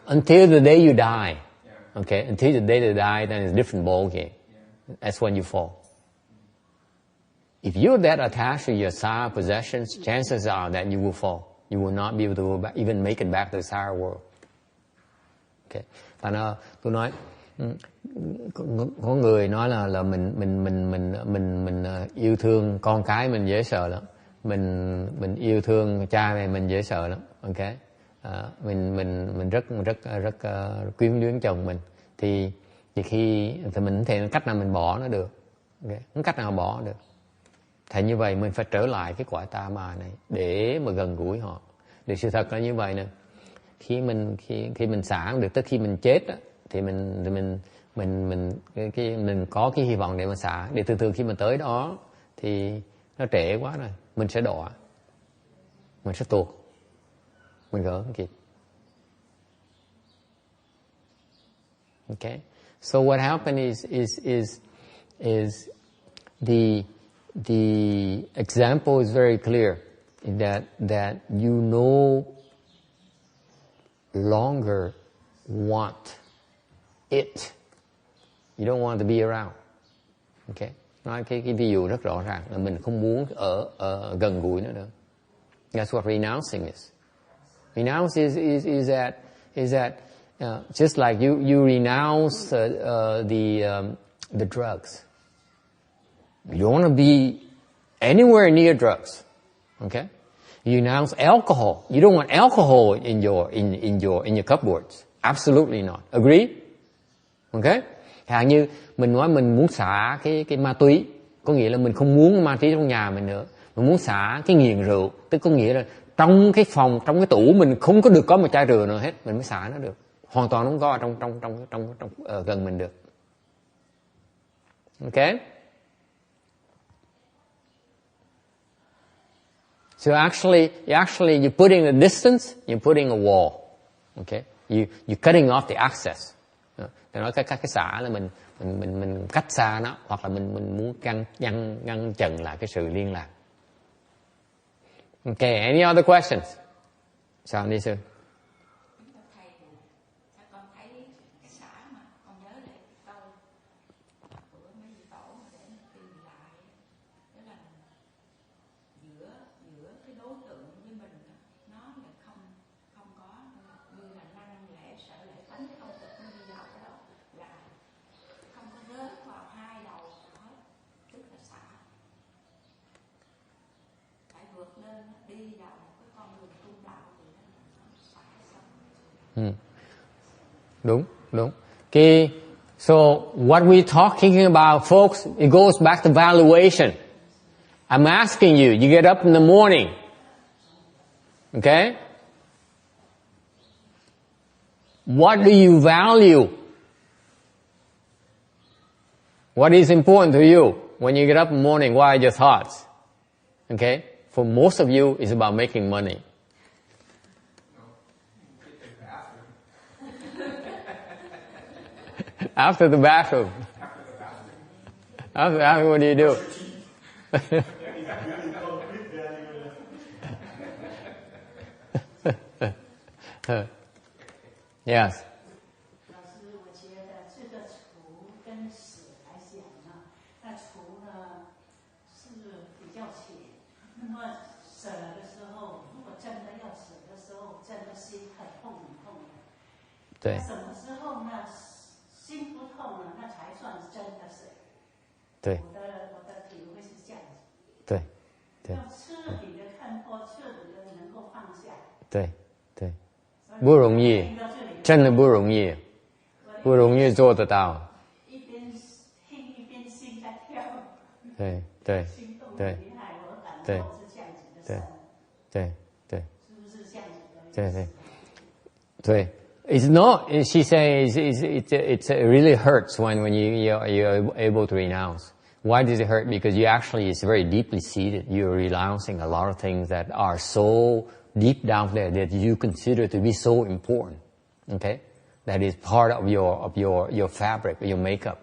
Until the day you die. Yeah. Okay, until the day you die, then it's a different ball game. Yeah. That's when you fall. If you're that attached to your sour possessions, chances are that you will fall. You will not be able to go back, even make it back to the sour world. Okay. Tại nó tôi nói có người nói là mình yêu thương con cái mình dễ sợ lắm, mình yêu thương cha mẹ mình dễ sợ lắm, ok, mình rất quyến luyến chồng mình, thì mình thì cách nào mình bỏ nó được, okay? Không cách nào bỏ được. Thì như vậy mình phải trở lại cái cõi ta bà này để mà gần gũi họ. Để sự thật là như vậy nè. Khi mình xả được tới khi mình chết á, thì mình có cái hy vọng để mà xả. Để thường khi mình tới đó thì nó trễ quá rồi, mình sẽ đọa, mình sẽ tuột, mình gỡ không kịp. Okay, so what happened is the example is very clear that you no longer want it. You don't want to be around. Okay? Nói cái ví dụ rất rõ ràng là mình không muốn ở gần gũi nữa. That's what renouncing is. Renounce is that just like you renounce the drugs. You don't want to be anywhere near drugs. Okay? You renounce alcohol. You don't want alcohol in your cupboards. Absolutely not. Agree? Okay? Hàng như mình nói mình muốn xả cái ma túy, có nghĩa là mình không muốn ma túy trong nhà mình nữa. Mình muốn xả cái nghiện rượu, tức có nghĩa là trong cái phòng, trong cái tủ mình không có được có một chai rượu nào hết, mình mới xả nó được. Hoàn toàn không có trong gần mình được. Okay? So actually you're putting a distance, you're putting a wall. Okay? You're cutting off the access. Để nói cái xả là mình cách xa nó, hoặc là mình muốn ngăn chặn lại cái sự liên lạc. Okay, any other questions? Sao đi sư? Con thấy cái xã mà con nhớ lại câu của mấy vị tổ mà để tìm lại, đó là giữa cái đối tượng với mình nó là không có như là năng lẽ sợ lẽ tánh, cái không thực nó đi vào cái đó là không có rớt vào hai đầu hết, tức là xả, phải vượt lên đi vào một cái con đường tu đạo thì nó xả xong. Đúng. Okay, so what we're talking about, folks, it goes back to valuation. I'm asking you, you get up in the morning, okay? What do you value? What is important to you when you get up in the morning? What are your thoughts? Okay? For most of you, it's about making money. After the bathroom. After the bathroom, what do you do? Yes. 老师，我觉得这个除跟死来讲呢，那除呢是比较浅。那么舍的时候，如果真的要舍的时候，真的心很痛的。对。什么时候呢？心不痛了，算真的是。对我的体会是这样子。对对。要彻底的看破，彻底的能够放下。对对，不容易，真的不容易，不容易做得到。一边听一边心在跳。对对对对对对对，是不是这样子的？对对对。It's not. She says it really hurts when you're able to renounce. Why does it hurt? Because it's very deeply seated. You're renouncing a lot of things that are so deep down there that you consider to be so important. Okay, that is part of your fabric, your makeup.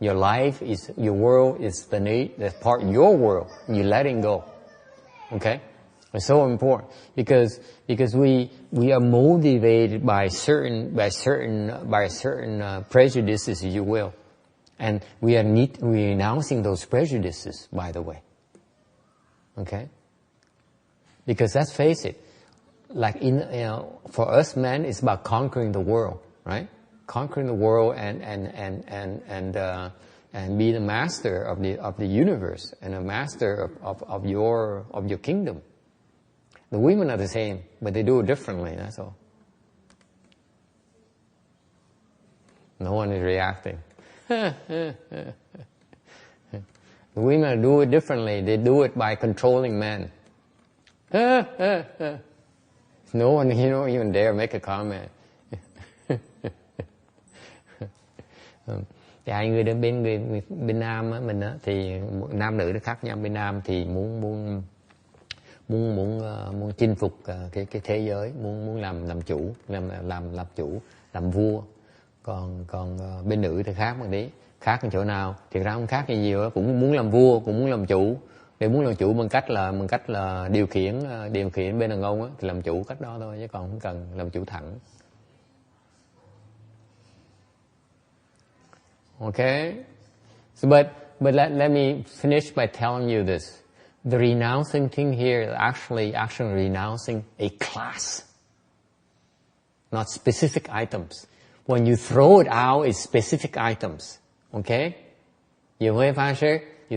Your life is your world is that's part of your world. And you're letting go. Okay. It's so important because we are motivated by certain prejudices, if you will, and we are renouncing those prejudices. By the way, okay, because let's face it, like for us men, it's about conquering the world, right? Conquering the world and be the master of the universe and a master of your kingdom. The women are the same, but they do it differently, that's all. No one is reacting. The women do it differently. They do it by controlling men. No one, even dare make a comment. Thì hai người đến bên nam á, mình á, thì nam nữ nó khác nhau. Bên nam thì muốn chinh phục cái thế giới, muốn làm chủ, làm chủ, làm vua. Còn bên nữ thì khác một tí, khác ở chỗ nào? Thiệt ra không khác gì nhiều đó, cũng muốn làm vua, cũng muốn làm chủ. Để muốn làm chủ bằng cách là điều khiển bên đàn ông á, thì làm chủ cách đó thôi, chứ còn không cần làm chủ thẳng. Okay, so but let me finish by telling you this. The renouncing thing here is actually renouncing a class, not specific items. When you throw it out, it's specific items. Okay? You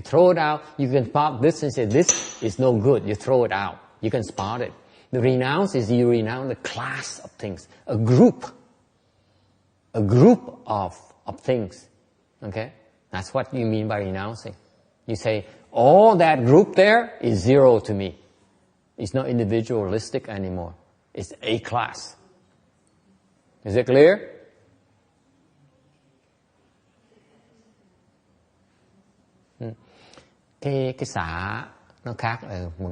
throw it out, you can spot this and say, this is no good. You throw it out. You can spot it. The renounce is you renounce the class of things, a group of things. Okay? That's what you mean by renouncing. You say, all that group there is zero to me. It's not individualistic anymore. It's a class. Is it clear? Cái xả nó khác ở một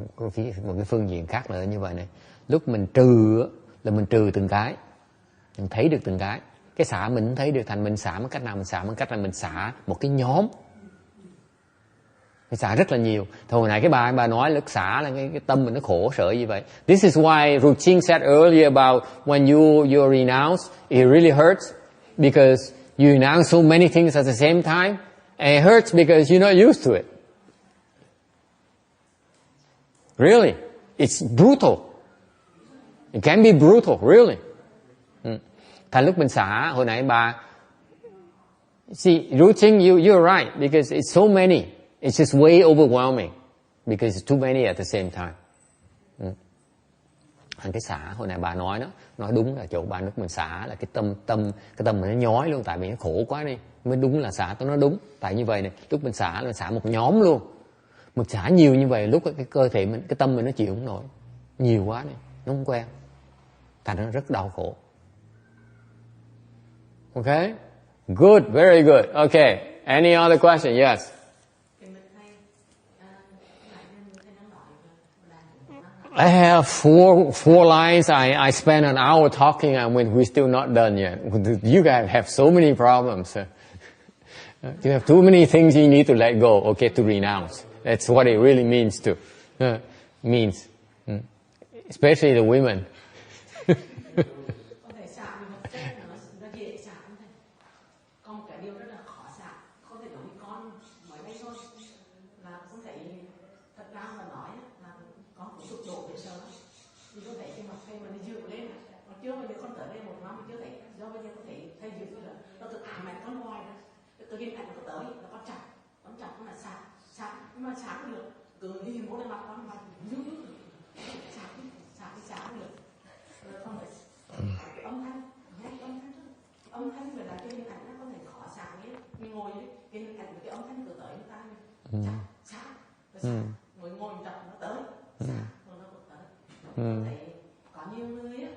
cái phương diện khác nữa như vậy này. Lúc mình trừ là mình trừ từng cái, mình thấy được từng cái. Cái xả mình thấy được thành mình xả một cách nào, mình xả một cách là mình xả một cái nhóm. Mình xả rất là nhiều. Hồi nãy cái bà nói lúc xả là cái tâm mình nó khổ sở như vậy. This is why Ruching said earlier about when you renounce, it really hurts because you renounce so many things at the same time, and it hurts because you're not used to it. Really, it's brutal. It can be brutal, really. Thành lúc mình xả, hồi nãy bà, see, Ruching, you're right because it's so many. It's just way overwhelming because it's too many at the same time. Thành cái xả hồi nãy bà nói đúng là chỗ bà lúc mình xả là cái tâm mình nó nhói luôn, tại vì nó khổ quá đi. Mới đúng là xả, tôi nói đúng. Tại như vậy này, lúc mình xả là xả một nhóm luôn. Mình xả nhiều như vậy, lúc cái cơ thể mình, cái tâm mình nó chịu không nổi. Nhiều quá này, nó không quen. Thành nó rất đau khổ. Okay? Good, very good. Okay. Any other question? Yes. I have four lines. I spent an hour talking and we're still not done yet. You guys have so many problems. You have too many things you need to let go, okay, to renounce. That's what it really means to. Especially the women. tự nhiên ảnh nó tới, nó con chặt nó là sạc, nhưng mà sạc được, cứ đi mỗi lần mặt con mặt sạc được, không phải âm thanh về là cái hình ảnh nó có thể khó sạc nhé, mình ngồi cái hình ảnh cái âm thanh từ tới người ta sạc, ngồi chặt nó tới, sạc rồi nó cũng tới, thấy có nhiều người á,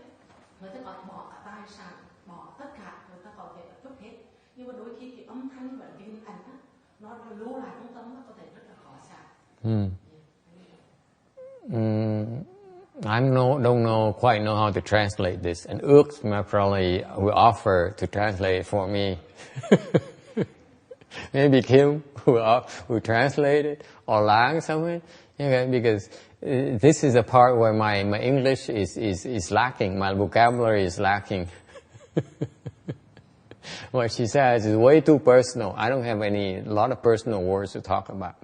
người ta còn bỏ cả tài sản, bỏ tất cả, người ta có thể cướp hết, nhưng mà đôi khi cái âm thanh và cái hình ảnh á, nó lưu lại trong tâm, nó có thể rất là khó sạc. Don't quite know how to translate this, and Ước probably will offer to translate it for me. Maybe Kim will translate it, or Lang something, okay, because this is a part where my English is lacking, my vocabulary is lacking. What she says is way too personal. I don't have a lot of personal words to talk about.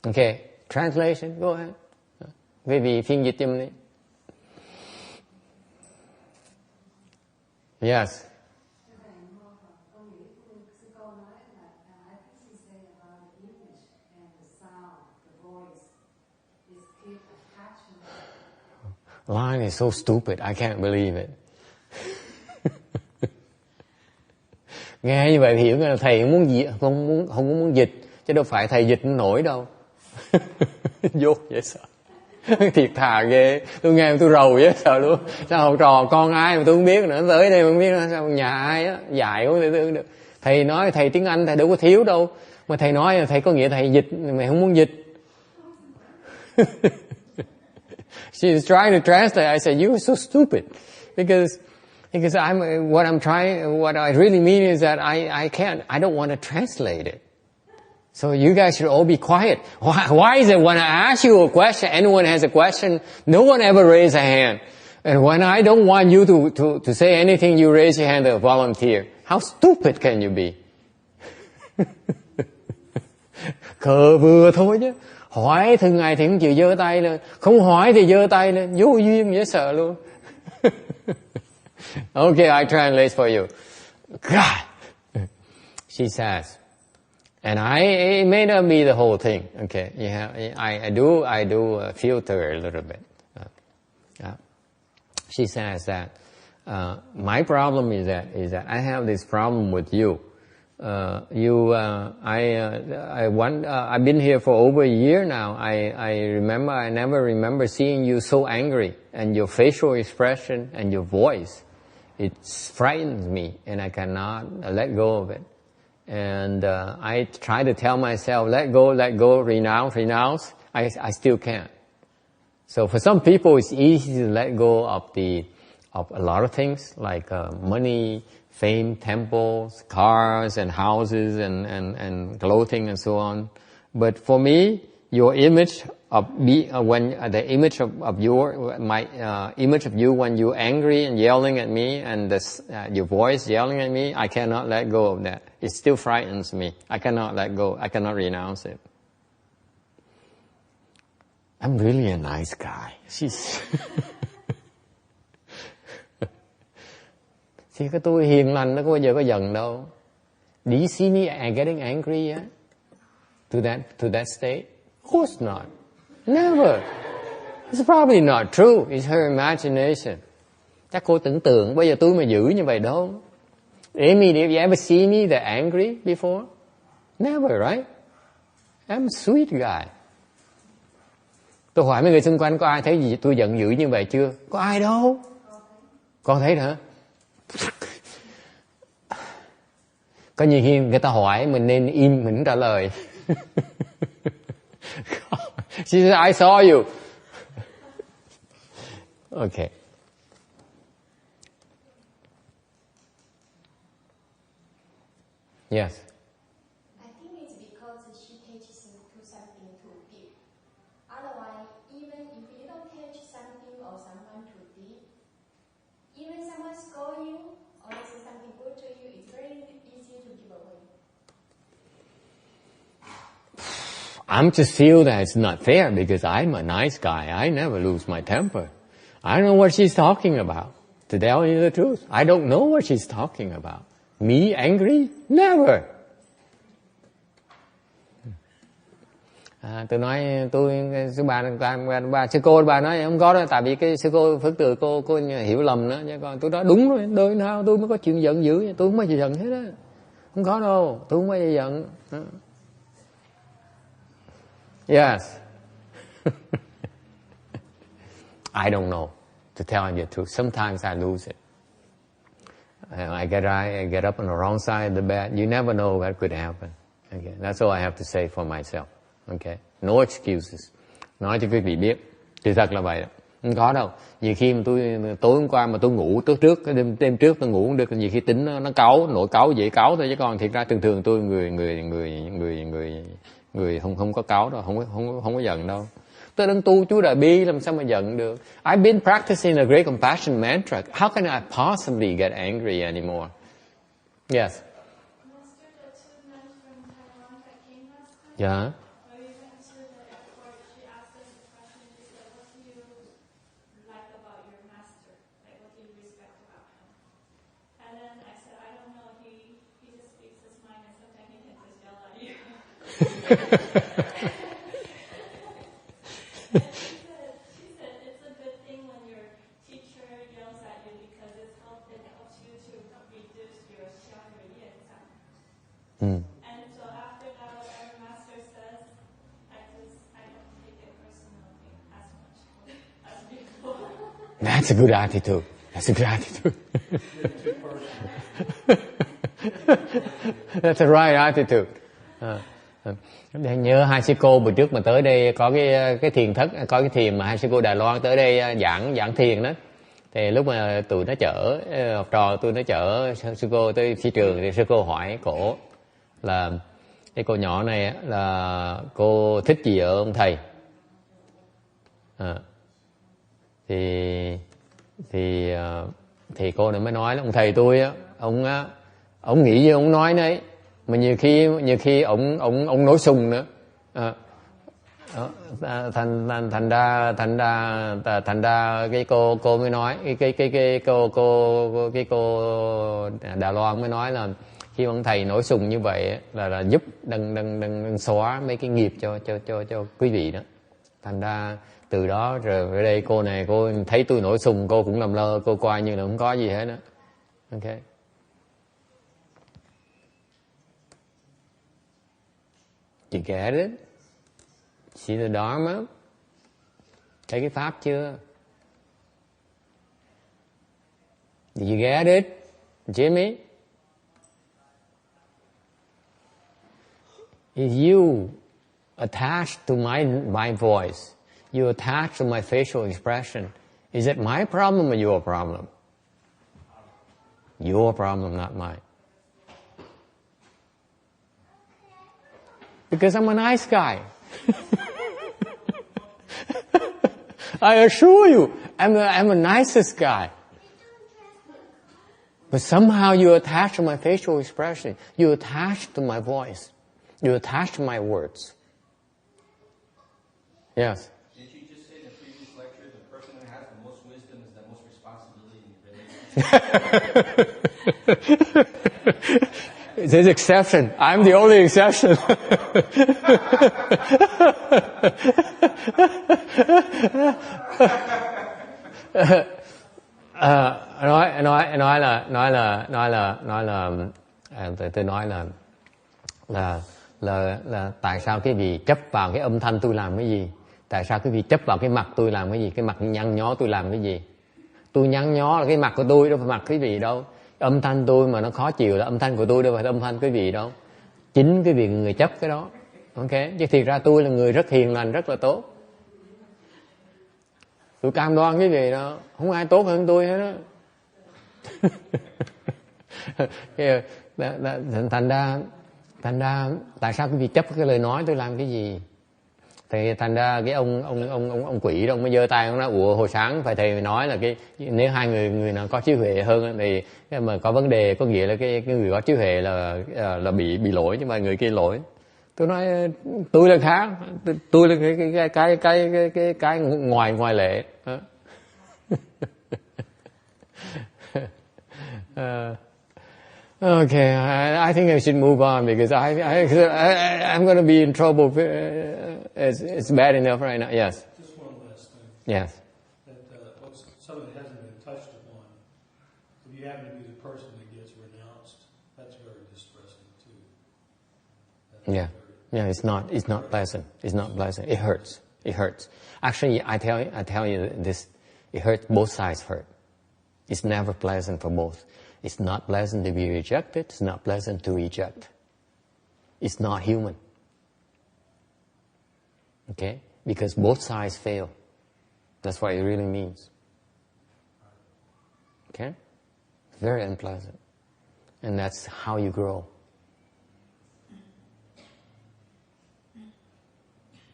Okay, translation, go ahead. Quý vị phiên dịch giùm đi. Yes. Line is so stupid, I can't believe it. Nghe như vậy thì hiểu là thầy không muốn dịch, chứ đâu phải thầy dịch nổi đâu. Dốt dễ sợ. Thiệt thà ghê, tôi nghe tôi rầu dễ sợ luôn. Sao học trò con ai mà tôi không biết nữa, tới đây mà không biết nữa, sao nhà ai á, dạy không thể được. Thầy nói thầy tiếng Anh thầy đâu có thiếu đâu, mà thầy nói thầy có nghĩa thầy dịch, mày không muốn dịch. She's trying to translate. I said, "You are so stupid," because what I really mean is that I don't want to translate it. So you guys should all be quiet. Why is it when I ask you a question, anyone has a question, no one ever raises a hand, and when I don't want you to say anything, you raise your hand to volunteer? How stupid can you be? Cờ vừa thôi chứ. Hỏi thường ngày thì không chịu giơ tay lên, không hỏi thì giơ tay lên, vô duyên dễ sợ luôn. Okay, I translate for you. God, she says, and it may not be the whole thing. Okay, I do filter a little bit. She says that my problem is that I have this problem with you. I've been here for over a year now. I never remember seeing you so angry, and your facial expression and your voice, it frightens me, and I cannot let go of it. And I try to tell myself, let go, renounce. I still can't. So for some people, it's easy to let go of a lot of things like money, fame, temples, cars, and houses, and clothing, and so on. But for me, your image of me, the image of you when you're angry and yelling at me, and your voice yelling at me, I cannot let go of that. It still frightens me. I cannot let go. I cannot renounce it. I'm really a nice guy. She's thì cái tôi hiền lành nó có bao giờ có giận đâu. Do you see me getting angry yet? To that state? Of course not. Never. It's probably not true. It's her imagination. Chắc cô tưởng tượng bây giờ tôi mà dữ như vậy đâu. Amy, have you ever seen me that angry before? Never, right? I'm a sweet guy. Tôi hỏi mấy người xung quanh có ai thấy gì tôi giận dữ như vậy chưa? Có ai đâu. Con thấy hả? Có nhiều khi người ta hỏi mình nên im, mình trả lời. She said, I saw you. Okay. Yes. I think it's because she teaches to something too deep. Otherwise, even if you don't teach something or someone too deep, even someone scold you or say something good to you, it's very easy to give away. I'm just feel that it's not fair because I'm a nice guy. I never lose my temper. I don't know what she's talking about. To tell you the truth, I don't know what she's talking about. Me angry? Never. Tôi nói sư cô bà nói không có đâu, tại vì cái sư cô Phật tử cô hiểu lầm đó chứ con. Tôi nói đúng rồi, đời nào tôi mới có chuyện giận dữ, tôi không bao giờ giận hết á, không có đâu, tôi không bao giờ giận. Yes. I don't know, to tell you the truth. Sometimes I lose it. I get up on the wrong side of the bed. You never know what could happen. Okay, that's all I have to say for myself. Okay, no excuses. Nói cho quý vị biết, thì thật là vậy đó. Không có đâu. Nhiều khi mà tối hôm qua mà tôi ngủ trước cái đêm trước tôi ngủ không được, nhiều khi tính nó cáu, nổi cáu dễ cáu thôi, chứ còn thiệt ra thường tôi người không có cáu đâu, không có giận đâu. Tôi đang tu chú Đại Bi, làm sao mà giận được? I've been practicing a great compassion mantra. How can I possibly get angry anymore? Yes. Yeah. She said it's a good thing when your teacher yells at you because it helps you to reduce your xiao. And so after that, whatever master says, I don't take it personally as much as before. That's a good attitude. That's a good attitude. That's the right attitude. Nhớ hai sư cô bữa trước mà tới đây có cái thiền thất, có cái thiền mà hai sư cô Đài Loan tới đây giảng thiền đó. Thì lúc mà tụi nó chở học trò tôi nó chở sư cô tới phi trường thì sư cô hỏi cổ là cái cô nhỏ này là cô thích gì ở ông thầy. Thì cô này mới nói là ông thầy tôi á, ông nghĩ gì ông nói đấy. Mà nhiều khi ông nổi sùng nữa. Thành ra cái cô mới nói cái cô Đà Loan mới nói là khi ông thầy nổi sùng như vậy là giúp đang xóa mấy cái nghiệp cho quý vị đó. Thành ra từ đó rồi ở đây cô này cô thấy tôi nổi sùng cô cũng làm lơ, cô coi như là không có gì hết đó. Okay. You get it? See the Dharma? Thấy cái pháp chưa? Did you get it, Jimmy? If you attach to my voice, you attach to my facial expression, is it my problem or your problem? Your problem, not mine. Because I'm a nice guy. I assure you, I'm a nicest guy. But somehow you attach to my facial expression. You attach to my voice. You attach to my words. Yes? Did you just say in the previous lecture the person who has the most wisdom is the most responsibility in the relationship? There's exception. I'm the only exception. Tôi nói là tại sao cái gì chấp vào cái âm thanh tôi làm cái gì? Tại sao cái gì chấp vào cái mặt tôi làm cái gì? Cái mặt nhăn nhó tôi làm cái gì? Tôi nhăn nhó là cái mặt của tôi, đâu phải mặt quý vị đâu. Âm thanh tôi mà nó khó chịu là âm thanh của tôi, đâu phải âm thanh quý vị đâu. Chính cái việc người chấp cái đó. Ok, chứ thiệt ra tôi là người rất hiền lành, rất là tốt. Tôi cam đoan cái gì đó, không ai tốt hơn tôi hết đó. Thành ra tại sao quý vị chấp cái lời nói tôi làm cái gì? Thì thành ra cái ông quỷ đó, ông mới giơ tay ông nói ủa hồi sáng phải thầy nói là cái nếu hai người nào có trí huệ hơn thì mà có vấn đề, có nghĩa là cái người có trí huệ là bị lỗi chứ mà người kia lỗi. Tôi nói tôi là khác, tôi là cái ngoài lệ. Okay, I think I should move on because I'm going to be in trouble. It's bad enough right now. Yes. Just one last thing. Yes. That something that hasn't been touched upon. If you happen to be the person that gets renounced, that's very distressing too. Yeah. Yeah. It's not pleasant. It's not pleasant. It hurts. It hurts. Actually, I tell you this. It hurts. Both sides hurt. It's never pleasant for both. It's not pleasant to be rejected. It's not pleasant to reject. It's not human. Okay? Because both sides fail. That's what it really means. Okay? Very unpleasant. And that's how you grow.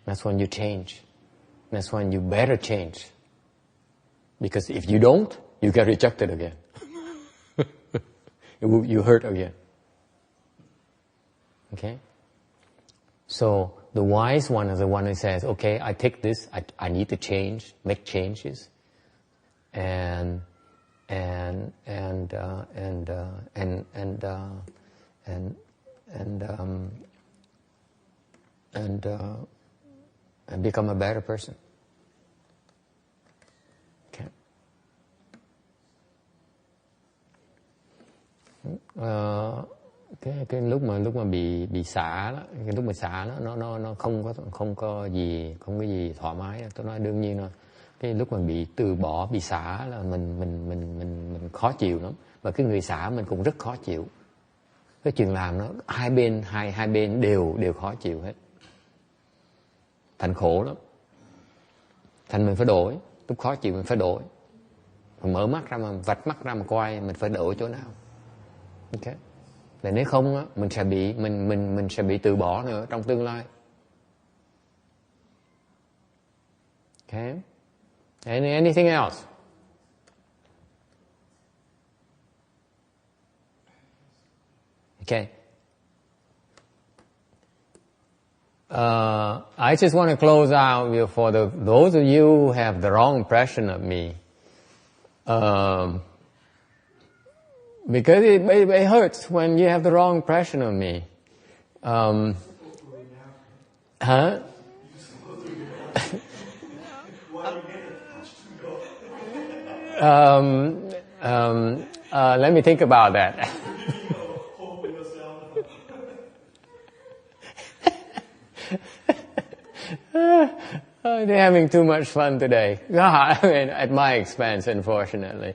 That's when you change. That's when you better change. Because if you don't, you get rejected again. You hurt again. Okay? So the wise one is the one who says, okay, I take this, I need to change, make changes, and become a better person. Okay. Cái lúc mà bị xả đó, cái lúc mà xả nó không có gì thoải mái. Tôi nói đương nhiên là cái lúc mà bị từ bỏ, bị xả là mình khó chịu lắm, và cái người xả mình cũng rất khó chịu. Cái chuyện làm nó hai bên đều khó chịu hết, thành khổ lắm. Thành mình phải đổi, lúc khó chịu mình phải đổi, mình mở mắt ra mà vạch mắt ra mà coi mình phải đổi chỗ nào. Okay. Để nếu không á, mình sẽ bị từ bỏ nữa trong tương lai. Okay. Anything else? Okay. I just want to close out for those of you who have the wrong impression of me. Because it hurts when you have the wrong impression of me. Huh? Let me think about that. They're having too much fun today. I mean, at my expense, unfortunately.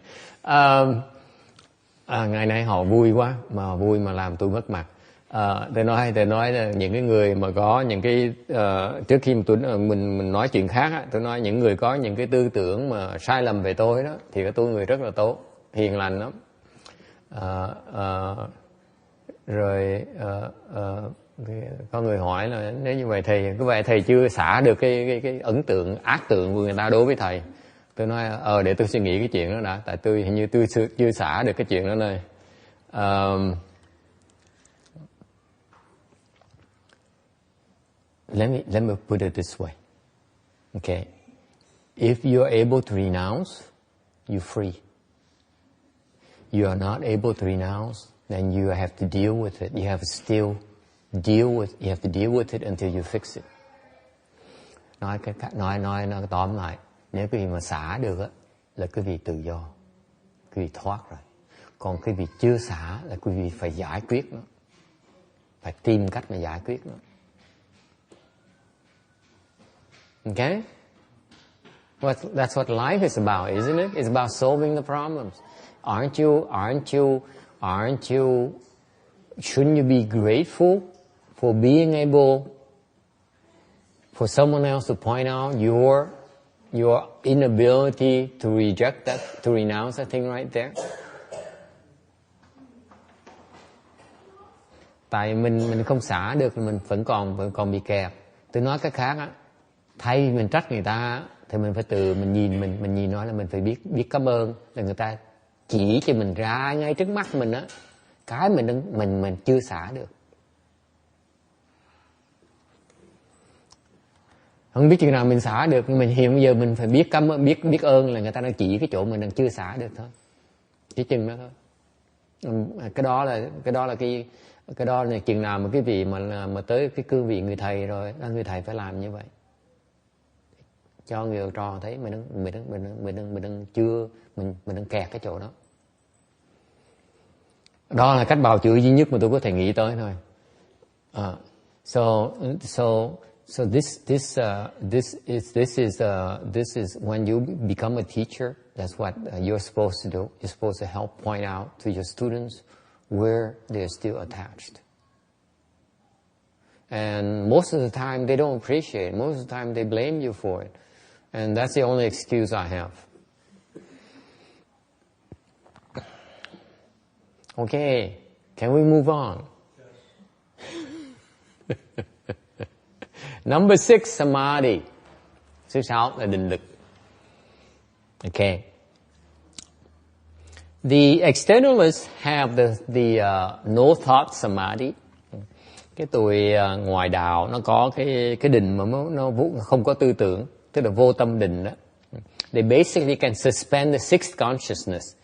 Ngày nay họ vui quá, mà vui mà làm tôi mất mặt. Tôi nói là những cái người mà có những cái trước khi mình nói chuyện khác á, tôi nói những người có những cái tư tưởng mà sai lầm về tôi đó, thì tôi người rất là tốt, hiền lành lắm. Có người hỏi là nếu như vậy thầy chưa xả được cái ấn tượng ác tượng của người ta đối với thầy. Tôi nói để tôi suy nghĩ cái chuyện đó đã, tại tôi hình như tôi chưa xả được cái chuyện đó này. Let me put it this way. Okay. If you are able to renounce, you're free. You are not able to renounce, then you have to deal with it. You have to still you have to deal with it until you fix it. Nói tóm lại, nếu quý vị mà xả được á, là quý vị tự do, quý vị thoát rồi. Còn quý vị chưa xả là quý vị phải giải quyết nó, phải tìm cách mà giải quyết nó. Okay? That's what life is about, isn't it? It's about solving the problems. Shouldn't you be grateful for being able, for someone else to point out your inability to reject that, to renounce that thing right there? Tại mình không xả được, mình vẫn còn bị kẹt. Tôi nói cách khác á, thay mình trách người ta thì mình phải mình nhìn nói là mình phải biết cảm ơn, là người ta chỉ cho mình ra ngay trước mắt mình á cái mình chưa xả được. Không biết chừng nào mình xả được, nhưng mình hiện bây giờ mình phải biết cảm ơn, biết ơn là người ta đang chỉ cái chỗ mình đang chưa xả được thôi. Cái chừng đó thôi. Cái đó là chừng nào mà cái vị mà tới cái cương vị người thầy rồi, người thầy phải làm như vậy, cho người học trò thấy mình đang kẹt cái chỗ đó. Đó là cách bào chữa duy nhất mà tôi có thể nghĩ tới thôi. So this is when you become a teacher. That's what you're supposed to do. You're supposed to help point out to your students where they're still attached. And most of the time they don't appreciate it. Most of the time they blame you for it. And that's the only excuse I have. Okay, can we move on? Number 6, samadhi. Thứ 6 là định lực. Okay. The externalists have the no thought samadhi. Cái tụi ngoài đạo nó có cái định mà nó không có tư tưởng, tức là vô tâm định đó. They basically can suspend the sixth consciousness.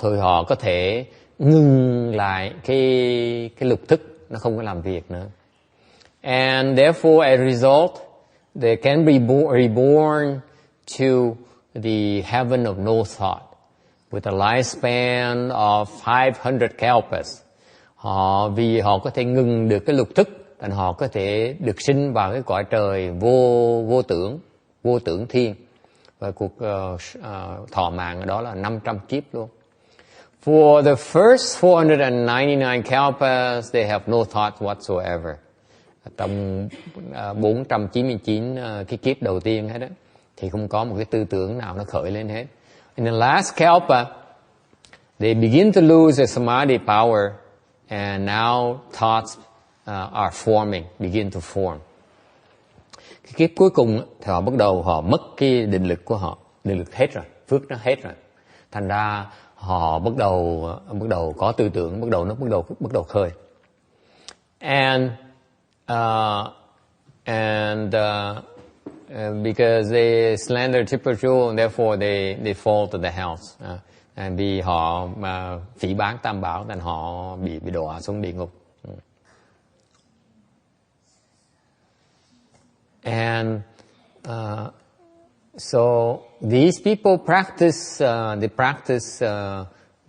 Thôi họ có thể ngừng lại cái lục thức, nó không có làm việc nữa. And therefore, as a result, they can be reborn to the heaven of no thought with a lifespan of 500 kalpas. Vì họ có thể ngừng được cái lục thức, thành họ có thể được sinh vào cái cõi trời vô tưởng thiên. Và cuộc thọ mạng đó là 500 kiếp luôn. For the first 499 kalpas, they have no thought whatsoever. Trong 499 cái kiếp đầu tiên hết đó, thì không có một cái tư tưởng nào nó khởi lên hết. In the last kalpa, they begin to lose their samadhi power, and now thoughts are forming, begin to form. Cái kiếp cuối cùng thì họ bắt đầu họ mất cái định lực của họ, định lực hết rồi, phước nó hết rồi. Thành ra họ bắt đầu có tư tưởng, bắt đầu khơi. And because they slander Tipajul, and therefore they fall to the hells. And vì họ mà phỉ báng tam bảo, nên họ bị đọa xuống địa ngục. And so these people practice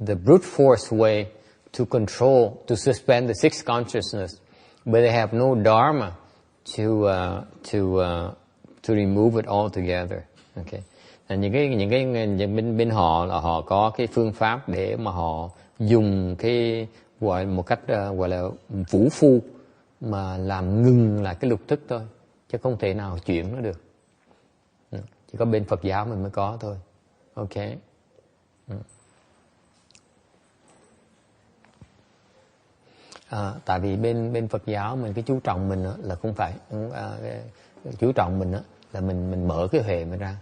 the brute force way to control, to suspend the sixth consciousness, but they have no dharma to remove it altogether. Okay. Những bên họ là họ có cái phương pháp để mà họ dùng cái một cách gọi là vũ phu mà làm ngừng lại cái lục thức thôi, chứ không thể nào chuyển nó được. Chỉ có bên Phật giáo mình mới có thôi. Okay. Tại vì bên Phật giáo mình cái chú trọng mình là không phải chú trọng mình là mình mở cái huệ mình ra.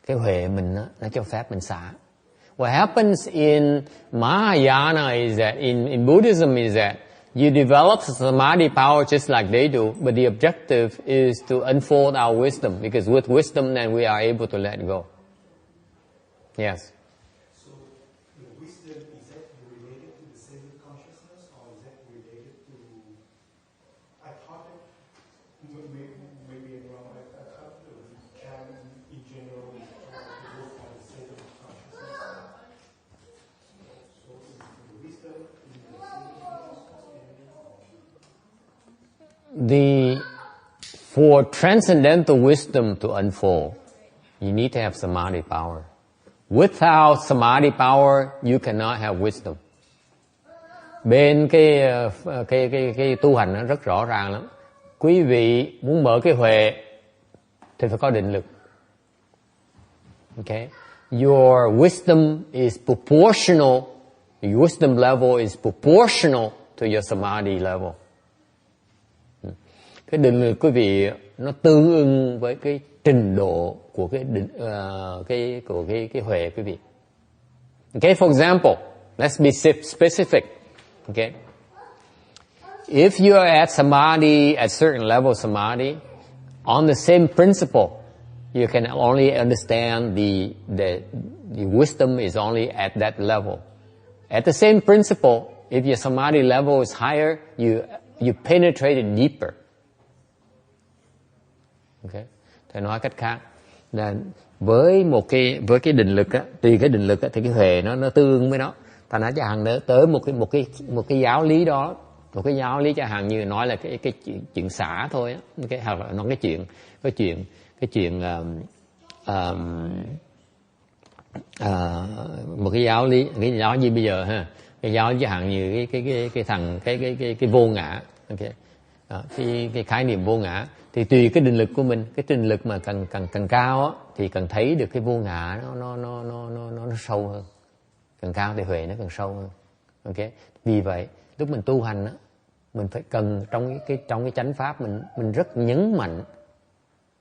Cái huệ mình nó cho phép mình xả. What happens in Mahayana is that in Buddhism is that you develop samadhi power just like they do, but the objective is to unfold our wisdom, because with wisdom then we are able to let go. Yes. So the wisdom, is that related to the sacred consciousness, or is that related to? I thought it maybe wrong. I thought the can in general is both by the sacred consciousness. So is the wisdom in the sacred consciousness? For transcendental wisdom to unfold, you need to have samadhi power. Without samadhi power, you cannot have wisdom. Bên cái tu hành nó rất rõ ràng lắm. Quý vị muốn mở cái huệ thì phải có định lực. Okay? Your wisdom is proportional. Your wisdom level is proportional to your samadhi level. Cái định lực quý vị nó tương ưng với cái trình độ của cái huệ quý vị. Okay, for example, let's be specific. Okay, if you are at samadhi, at certain level of samadhi, on the same principle, You can only understand the wisdom is only at that level. At the same principle, if your samadhi level is higher, you penetrate it deeper. Okay. Thầy nói cách khác là với cái định lực á, tùy cái định lực á, thì cái huệ nó tương ứng với nó. Ta nói cho hàng tới một cái giáo lý đó, một cái giáo lý cho hàng như nói là cái chuyện xả thôi á, cái hoặc là nói cái chuyện một cái giáo lý gì bây giờ ha, cái giáo lý hàng như cái vô ngã, okay. Cái khái niệm vô ngã thì tùy cái định lực của mình, cái định lực mà càng cao á, thì càng thấy được cái vô ngã nó sâu hơn, càng cao thì huệ nó càng sâu hơn, ok. Vì vậy lúc mình tu hành á, mình phải cần trong cái chánh pháp mình rất nhấn mạnh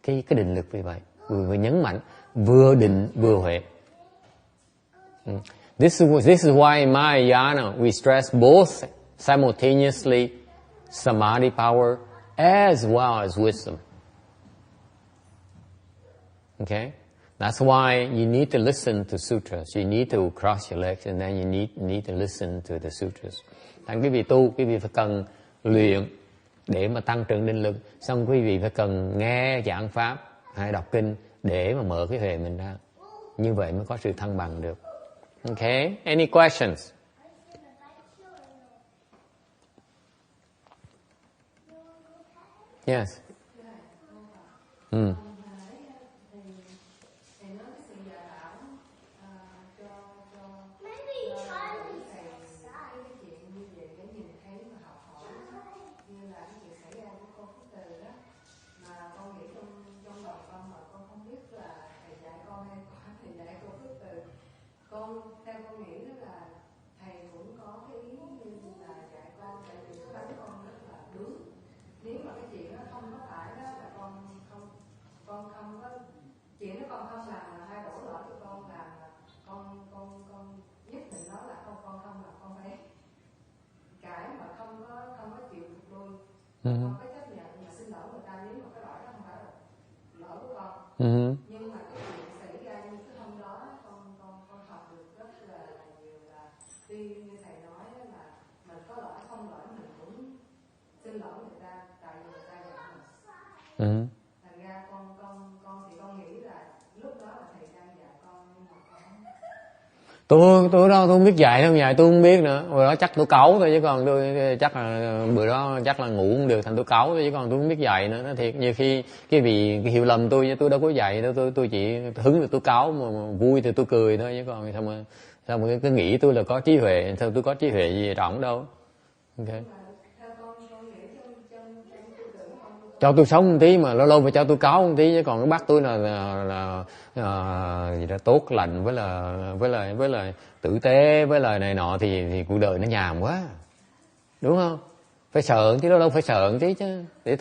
cái định lực. Vì vậy vừa nhấn mạnh vừa định vừa huệ. This is why in Mahayana we stress both simultaneously, samadhi power as well as wisdom. Okay? That's why you need to listen to sutras. You need to cross your legs and then you need to listen to the sutras. Thành quý vị tu, quý vị phải cần luyện để mà tăng trưởng định lực. Xong quý vị phải cần nghe giảng pháp hay đọc kinh để mà mở cái huệ mình ra. Như vậy mới có sự thăng bằng được. Okay? Any questions? Yes. Con có chấp nhận mà xin lỗi người ta nếu mà cái lỗi đó không phải là lỗi của con. Nhưng mà cái chuyện xảy ra như cái hôm đó con học được rất là nhiều là tuy như thầy nói là mình có lỗi không lỗi mình cũng xin lỗi người ta tại vì người ta dạy mình. Thành ra con thì con nghĩ là lúc đó là thầy đang dạy con nhưng mà tôi không biết dạy không dạy tôi không biết nữa. Hồi đó chắc tôi cáu thôi chứ còn tôi chắc là bữa đó chắc là ngủ không được thành tôi cáu thôi chứ còn tôi không biết dạy nữa. Nó thiệt nhiều khi cái hiểu lầm tôi đâu có dạy đâu, tôi chỉ hứng thì tôi cáu mà vui thì tôi cười thôi chứ còn sao mà cứ nghĩ tôi là có trí huệ, sao tôi có trí huệ gì trọng đâu. Okay. Cho tôi sống một tí mà lâu lâu phải cho tôi cáu một tí chứ còn cái bắt tôi là gì đó tốt lành với là tử tế với lời này nọ thì cuộc đời nó nhàm quá, đúng không? Phải sợ chứ, lâu lâu phải sợ một tí chứ để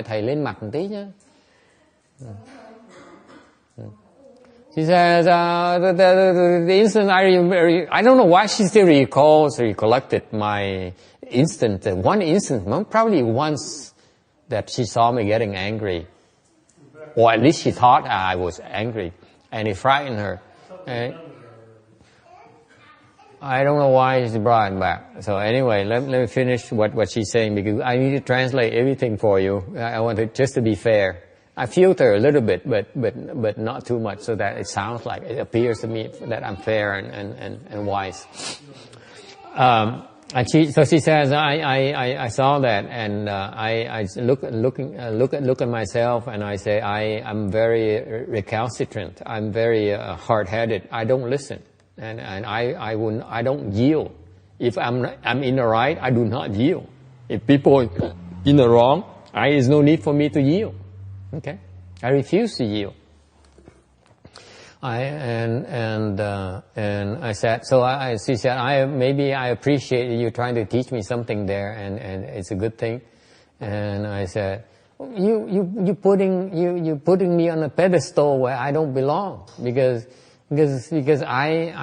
thầy lên mặt một tí chứ. She says the instant I don't know why she still recollected my instant, one instant, probably once that she saw me getting angry, or at least she thought I was angry, and it frightened her. And I don't know why she brought it back. So anyway, let me finish what she's saying because I need to translate everything for you. I want to just to be fair. I filter a little bit, but not too much, so that it sounds like it appears to me that I'm fair and wise. And she says, I saw that, and I look at myself, and I say, I'm very recalcitrant. I'm very hard-headed. I don't listen, and I don't yield. If I'm in the right, I do not yield. If people are in the wrong, there is no need for me to yield. Okay, I refuse to yield. And I said, she said, maybe I appreciate you trying to teach me something there, and it's a good thing. And I said, you putting me on a pedestal where I don't belong, because I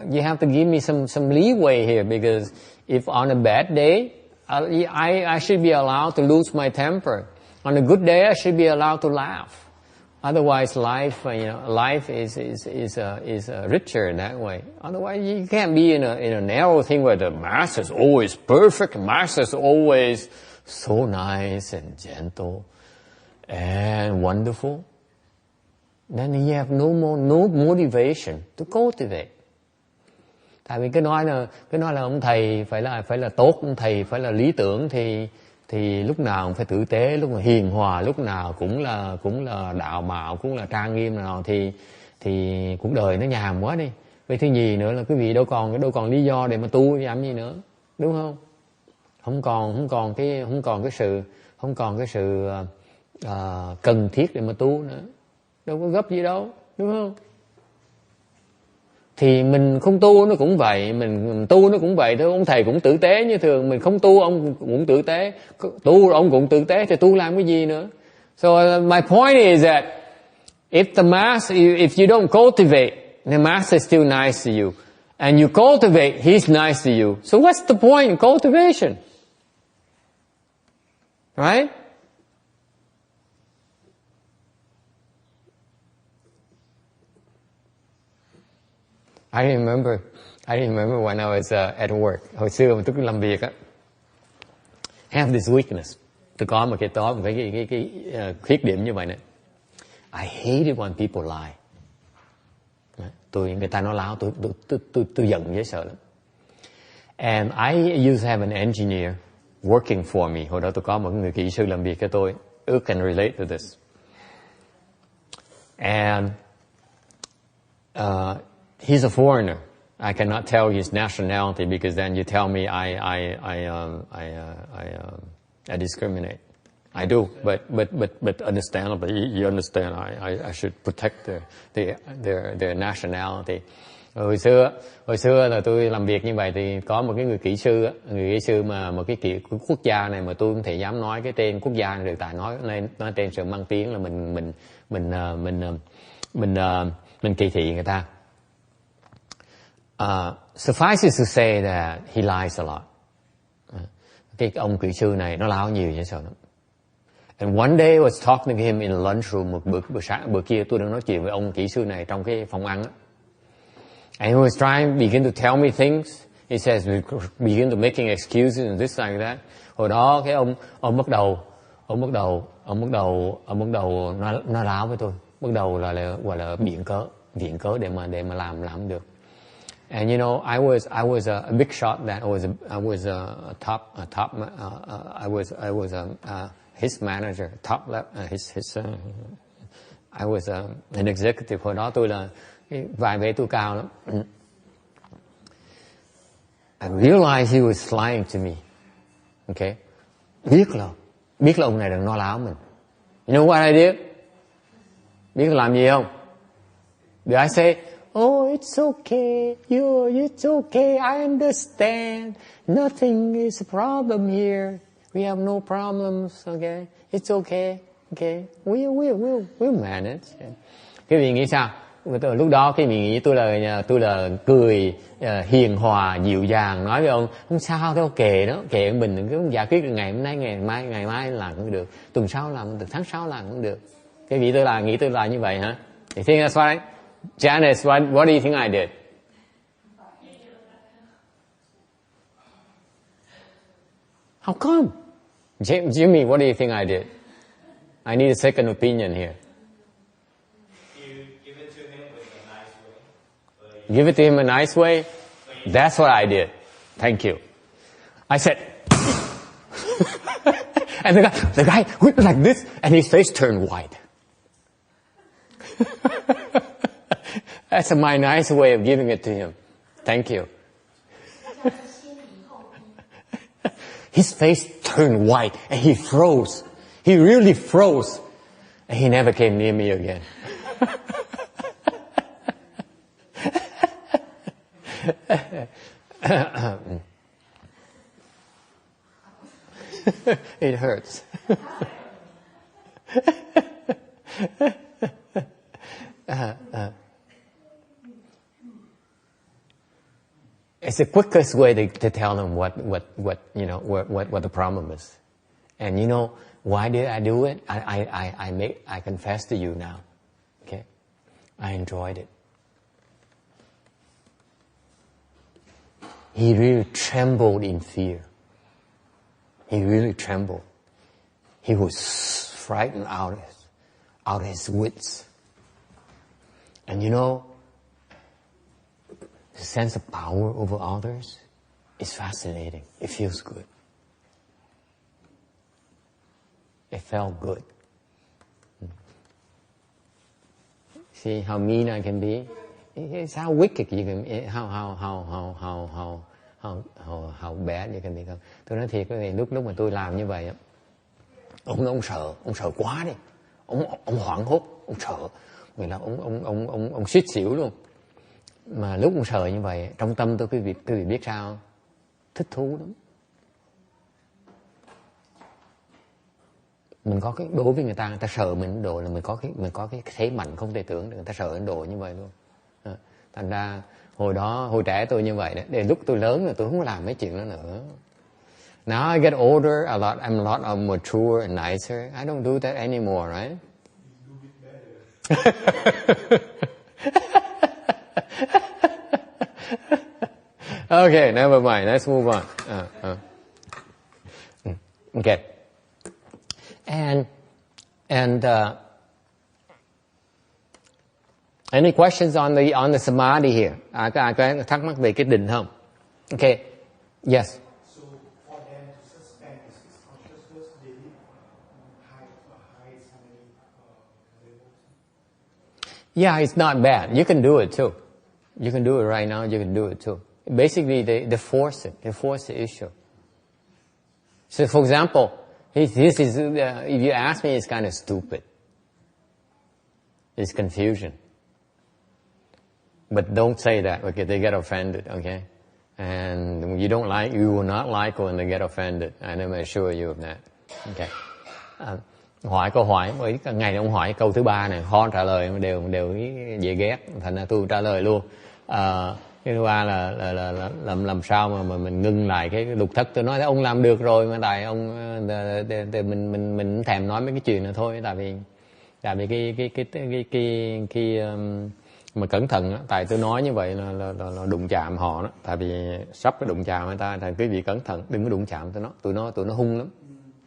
you have to give me some leeway here, because if on a bad day I should be allowed to lose my temper. On a good day I should be allowed to laugh. Otherwise, life is richer in that way. Otherwise, you can't be in a narrow thing where the master is always perfect, master is always so nice and gentle and wonderful. Then you have no motivation to cultivate. Tại vì cái nói là ông thầy phải là tốt, ông thầy phải là lý tưởng thì lúc nào cũng phải tử tế, lúc nào hiền hòa, lúc nào cũng là đạo mạo, cũng là trang nghiêm nào thì cuộc đời nó nhàm quá đi. Vậy thứ nhì nữa là quý vị đâu còn lý do để mà tu làm gì nữa, đúng không? Không còn cái sự cần thiết để mà tu nữa. Đâu có gấp gì đâu, đúng không? Thì mình không tu nó cũng vậy, mình tu nó cũng vậy thôi. Ông thầy cũng tử tế như thường, mình không tu ông cũng tử tế, tu ông cũng tử tế thì tu làm cái gì nữa? So my point is that if you don't cultivate, the master is still nice to you, and you cultivate, he's nice to you. So what's the point in cultivation? Right? I remember when I was at work. Hồi xưa mà tôi cứ làm việc á, have this weakness. Tôi có một cái khuyết điểm như vậy này. I hate it when people lie. Người ta nói láo, tôi giận dễ sợ lắm. And I used to have an engineer working for me. Hồi đó tôi có một người kỹ sư làm việc cho tôi. You can relate to this. And he's a foreigner. I cannot tell his nationality because then you tell me I discriminate. I do, but understandably, you understand. I should protect their nationality. Hồi xưa là tôi làm việc như vậy thì có một cái người kỹ sư mà một cái quốc gia này mà tôi không thể dám nói cái tên quốc gia này được, tại nói tên sự mang tiếng là mình kỳ thị người ta. Suffice it to say that he lies a lot. Cái ông kỹ sư này nó láo nhiều như sao lắm. And one day I was talking to him in the lunchroom. Một bữa kia tôi đang nói chuyện với ông kỹ sư này trong cái phòng ăn á. And he was begin to tell me things. He says, we begin to making excuses and this like that. Hồi đó cái ông bắt đầu nói láo với tôi. Bắt đầu là gọi là viện cớ để mà làm được. And you know, I was a big shot then. I was a top. I was his manager, top level. I was an executive. Hồi đó tôi là vài vế tôi cao lắm. I realized he was lying to me. Okay, biết là ông này đang nói láo mình. You know what I did? Biết làm gì không? Did I say, oh, it's okay. It's okay. I understand. Nothing is a problem here. We have no problems. Okay, it's okay. Okay, we'll manage. Cái vị nghĩ sao? Lúc đó cái vị nghĩ tôi là cười hiền hòa dịu dàng nói với ông không sao, thôi kệ đó, kệ mình cứ giải quyết được ngày hôm nay, ngày mai làm cũng được, tuần sau làm được, tháng sau làm cũng được. Cái vị nghĩ tôi là như vậy hả? You think that's right? Janice, what do you think I did? How come? Jimmy, what do you think I did? I need a second opinion here. You give it to him with a nice way. Give it to him a nice way? That's what I did. Thank you. I said, and the guy went like this, and his face turned white. That's my nice way of giving it to him. Thank you. His face turned white, and he froze. He really froze. And he never came near me again. It hurts. It's the quickest way to tell them what the problem is. And you know, why did I do it? I confess to you now. I enjoyed it. He really trembled in fear. He really trembled. He was frightened out of his wits. And you know, the sense of power over others is fascinating. It feels good. It felt good. See how mean I can be? It's how wicked you can be. How bad you can become. Tôi nói thiệt quý vị, lúc mà tôi làm như vậy, ông sợ quá đi. Ông hoảng hốt, ông sợ. Người là ông suýt xỉu luôn. Mà lúc ông sợ như vậy, trong tâm tôi quý vị biết sao? Thích thú lắm. Mình có cái đối với người ta sợ mình độ là mình có cái thế mạnh không thể tưởng được, người ta sợ Ấn Độ như vậy luôn. Thành ra hồi trẻ tôi như vậy đấy, để lúc tôi lớn rồi tôi không làm mấy chuyện đó nữa. Now I get older, I'm a lot mature and nicer. I don't do that anymore, right? Okay, never mind. Let's move on. Okay. And any questions on the samadhi here? Ai có thắc mắc về cái định không? Okay. Yes. So for them to suspend this consciousness, they need hide so many labels. Yeah, it's not bad. You can do it too. You can do it right now. You can do it too. Basically, they force it. They force the issue. So, for example, this is if you ask me, it's kind of stupid. It's confusion. But don't say that, okay? They get offended, okay? And you will not like when they get offended. I never assure you of that. Okay. Hỏi câu hỏi, ngày ông hỏi câu thứ 3 này, khó trả lời đều dễ ghét, thành ra tôi trả lời luôn. Cái thứ 3 là làm sao mà mình ngưng lại cái lục thất. Tôi nói ông làm được rồi, mà tại ông mình thèm nói mấy cái chuyện này thôi, tại vì cái mà cẩn thận đó, tại tôi nói như vậy là đụng chạm họ đó, tại vì sắp cái đụng chạm người ta, thì quý vị cẩn thận đừng có đụng chạm tụi nó hung lắm,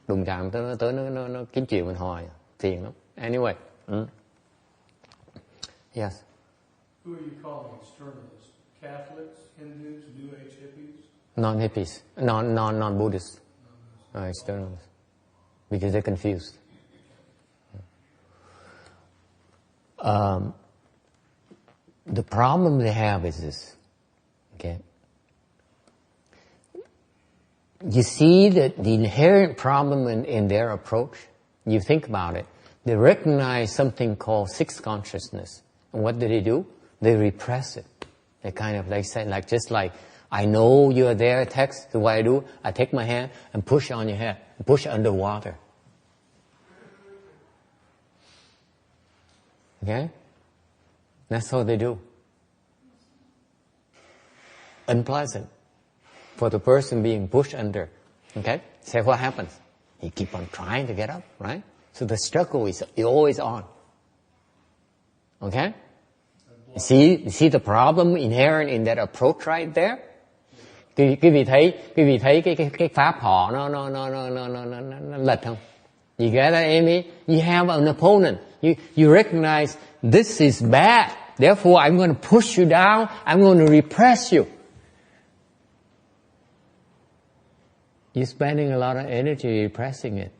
đụng chạm tới nó kiếm chuyện mình hoài, phiền lắm. Anyway, yes. Who are you calling externalists? Catholics, Hindus, New Age hippies? Non-hippies, non-Buddhists, externalists, because they're confused. The problem they have is this, okay? You see that the inherent problem in their approach, you think about it, they recognize something called sixth consciousness. And what do? They repress it. They kind of just like, I know you're there, text, so what I do, I take my hand and push on your head, push underwater. Okay? That's what they do. Unpleasant for the person being pushed under. Okay? So what happens? You keep on trying to get up, right? So the struggle is always on. Okay? You see the problem inherent in that approach right there? Quý vị thấy cái pháp họ nó lệch không? You get that, Amy? You have an opponent. You recognize this is bad. Therefore, I'm going to push you down. I'm going to repress you. You're spending a lot of energy repressing it,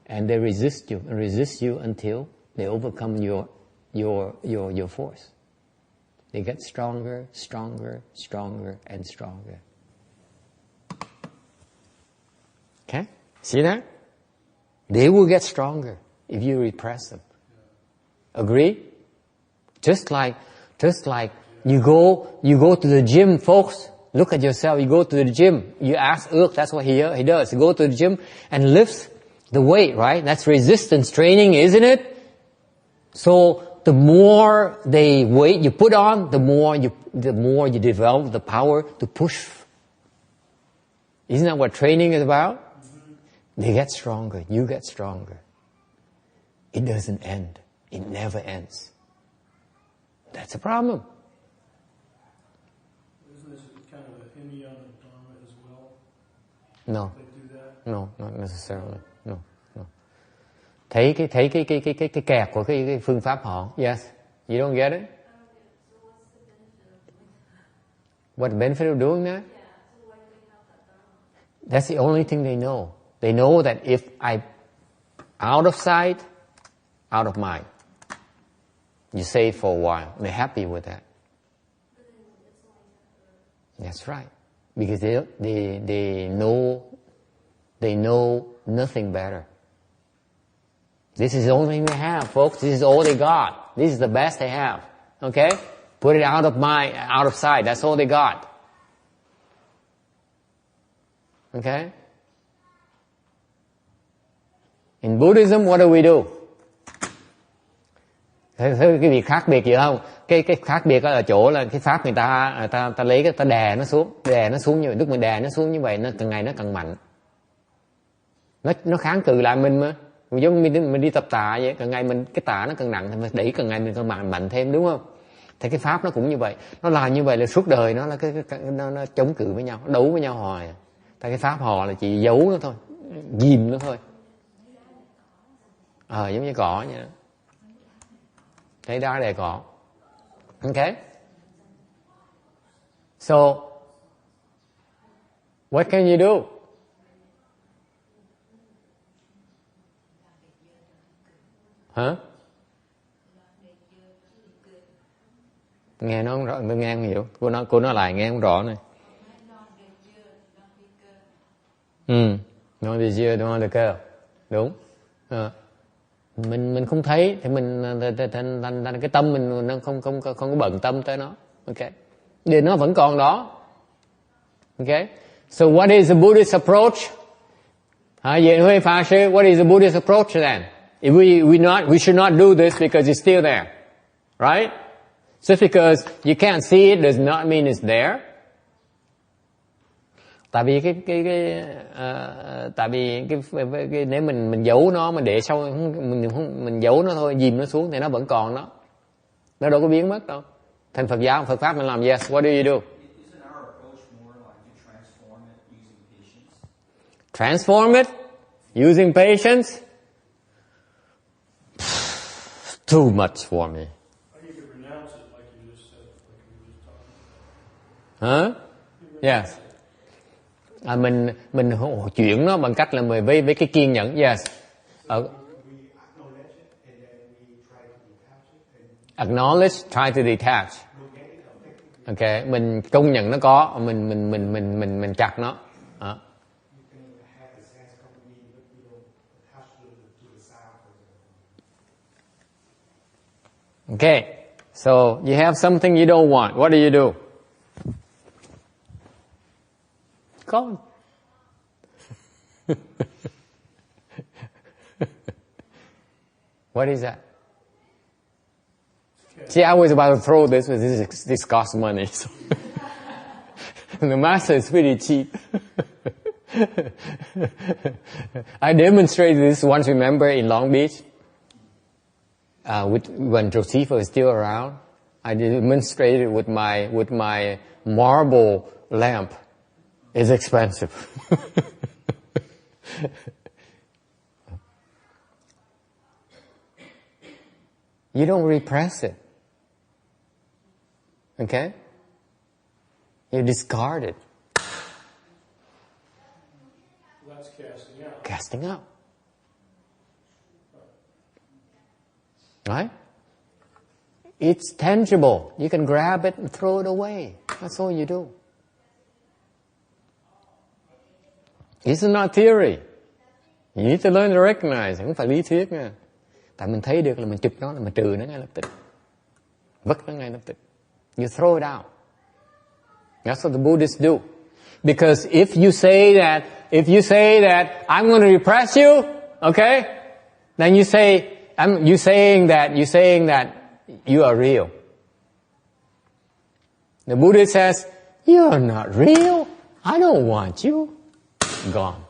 and they resist you until they overcome your force. They get stronger, and stronger. Okay? See that? They will get stronger if you repress them. Agree? Just like you go to the gym, folks. Look at yourself. You go to the gym. You ask Ước, that's what he does. He goes to the gym and lifts the weight, right? That's resistance training, isn't it? So the more the weight you put on, the more you develop the power to push. Isn't that what training is about? They get stronger. You get stronger. It doesn't end. It never ends. That's a problem. Isn't this kind of a Hindu Dharma as well? No. They do that? No, not necessarily. No. Thấy cái kẹt của cái phương pháp họ. Yes. You don't get it? What the benefit of doing that? That's the only thing they know. They know that if I out of sight, out of mind. You say it for a while. They're happy with that. That's right. Because they know nothing better. This is the only thing they have, folks. This is all they got. This is the best they have. Okay? Put it out of mind, out of sight. That's all they got. Okay? In Buddhism, what do we do? Thấy cái việc khác biệt gì không? Cái khác biệt ở chỗ là cái pháp người ta lấy cái ta đè nó xuống như vậy. Lúc mình đè nó xuống như vậy, nó càng ngày nó càng mạnh. Nó kháng cự lại mình mà. Giống mình đi tập tạ vậy, càng ngày mình cái tạ nó càng nặng thì mình đẩy càng ngày mình càng mạnh thêm, đúng không? Thì cái pháp nó cũng như vậy. Nó làm như vậy là suốt đời nó là nó chống cự với nhau, đấu với nhau hoài. Tại cái pháp họ là chỉ giấu nó thôi, ghim nó thôi. Giống như cỏ vậy đó. Thấy đá đè cỏ. Okay? So, what can you do? Hả? Nghe nó không rõ, tôi nghe không hiểu. Cô nói lại nghe không rõ này. Non désir, non le cœur. Đúng. Mình không thấy thì mình thành cái tâm mình nó không có bận tâm tới nó. Okay. Thì nó vẫn còn đó. Okay. So what is the Buddhist approach? Diện Huệ Pháp Sư, what is the Buddhist approach then? If we should not do this because it's still there. Right? Just because you can't see it does not mean it's there. Tại vì cái nếu mình giấu nó, mình để sau, mình giấu nó thôi, dìm nó xuống thì nó vẫn còn đó. Nó đâu có biến mất đâu. Thành Phật giáo, Phật pháp mình làm yes, what do you do? Isn't our approach more like to transform it using patience? Transform it using patience? Too much for me. Or you could renounce it like you just said, like we were just talking about. Yes. Mình chuyển nó bằng cách là với cái kiên nhẫn. Yes. Acknowledge, try to detach. Okay, mình công nhận nó có, mình chặt nó. Okay. So you have something you don't want. What do you do? Gone. What is that? See, I was about to throw this, but this costs money. So. The master is pretty cheap. I demonstrated this once, remember, in Long Beach, when Josefa was still around. I demonstrated with my marble lamp. It's expensive. You don't repress it. Okay? You discard it. That's casting out. Casting out. Right? It's tangible. You can grab it and throw it away. That's all you do. It's not theory. You need to learn to recognize. Không phải lý thuyết nha. Tại mình thấy được là mình chụp nó, là mình trừ nó ngay lập tức. Vứt nó ngay lập tức. You throw it out. That's what the Buddhists do. Because if you say that I'm going to repress you, okay? Then you say you're saying that you are real. The Buddhist says, you're not real. I don't want you. Gone.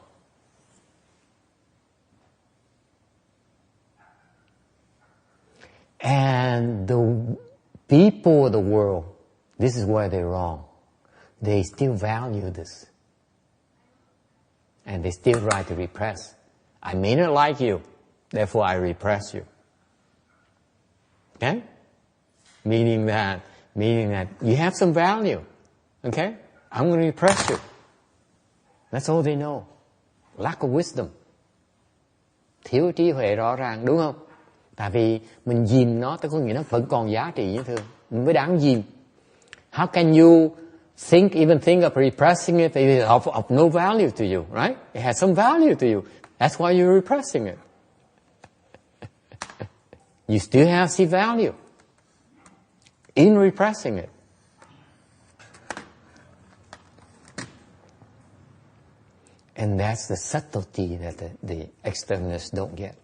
And the people of the world, this is where they're wrong. They still value this. And they still try to repress. I may not like you, therefore I repress you. Okay? Meaning that you have some value. Okay? I'm going to repress you. That's all they know. Lack of wisdom. Thiếu trí huệ rõ ràng, đúng không? Tại vì mình dìm nó, tức có nghĩa nó vẫn còn giá trị như thường. Mình mới đáng dìm. How can you even think of repressing it if it's of no value to you, right? It has some value to you. That's why you're repressing it. You still have some value in repressing it. And that's the subtlety that the externalists don't get.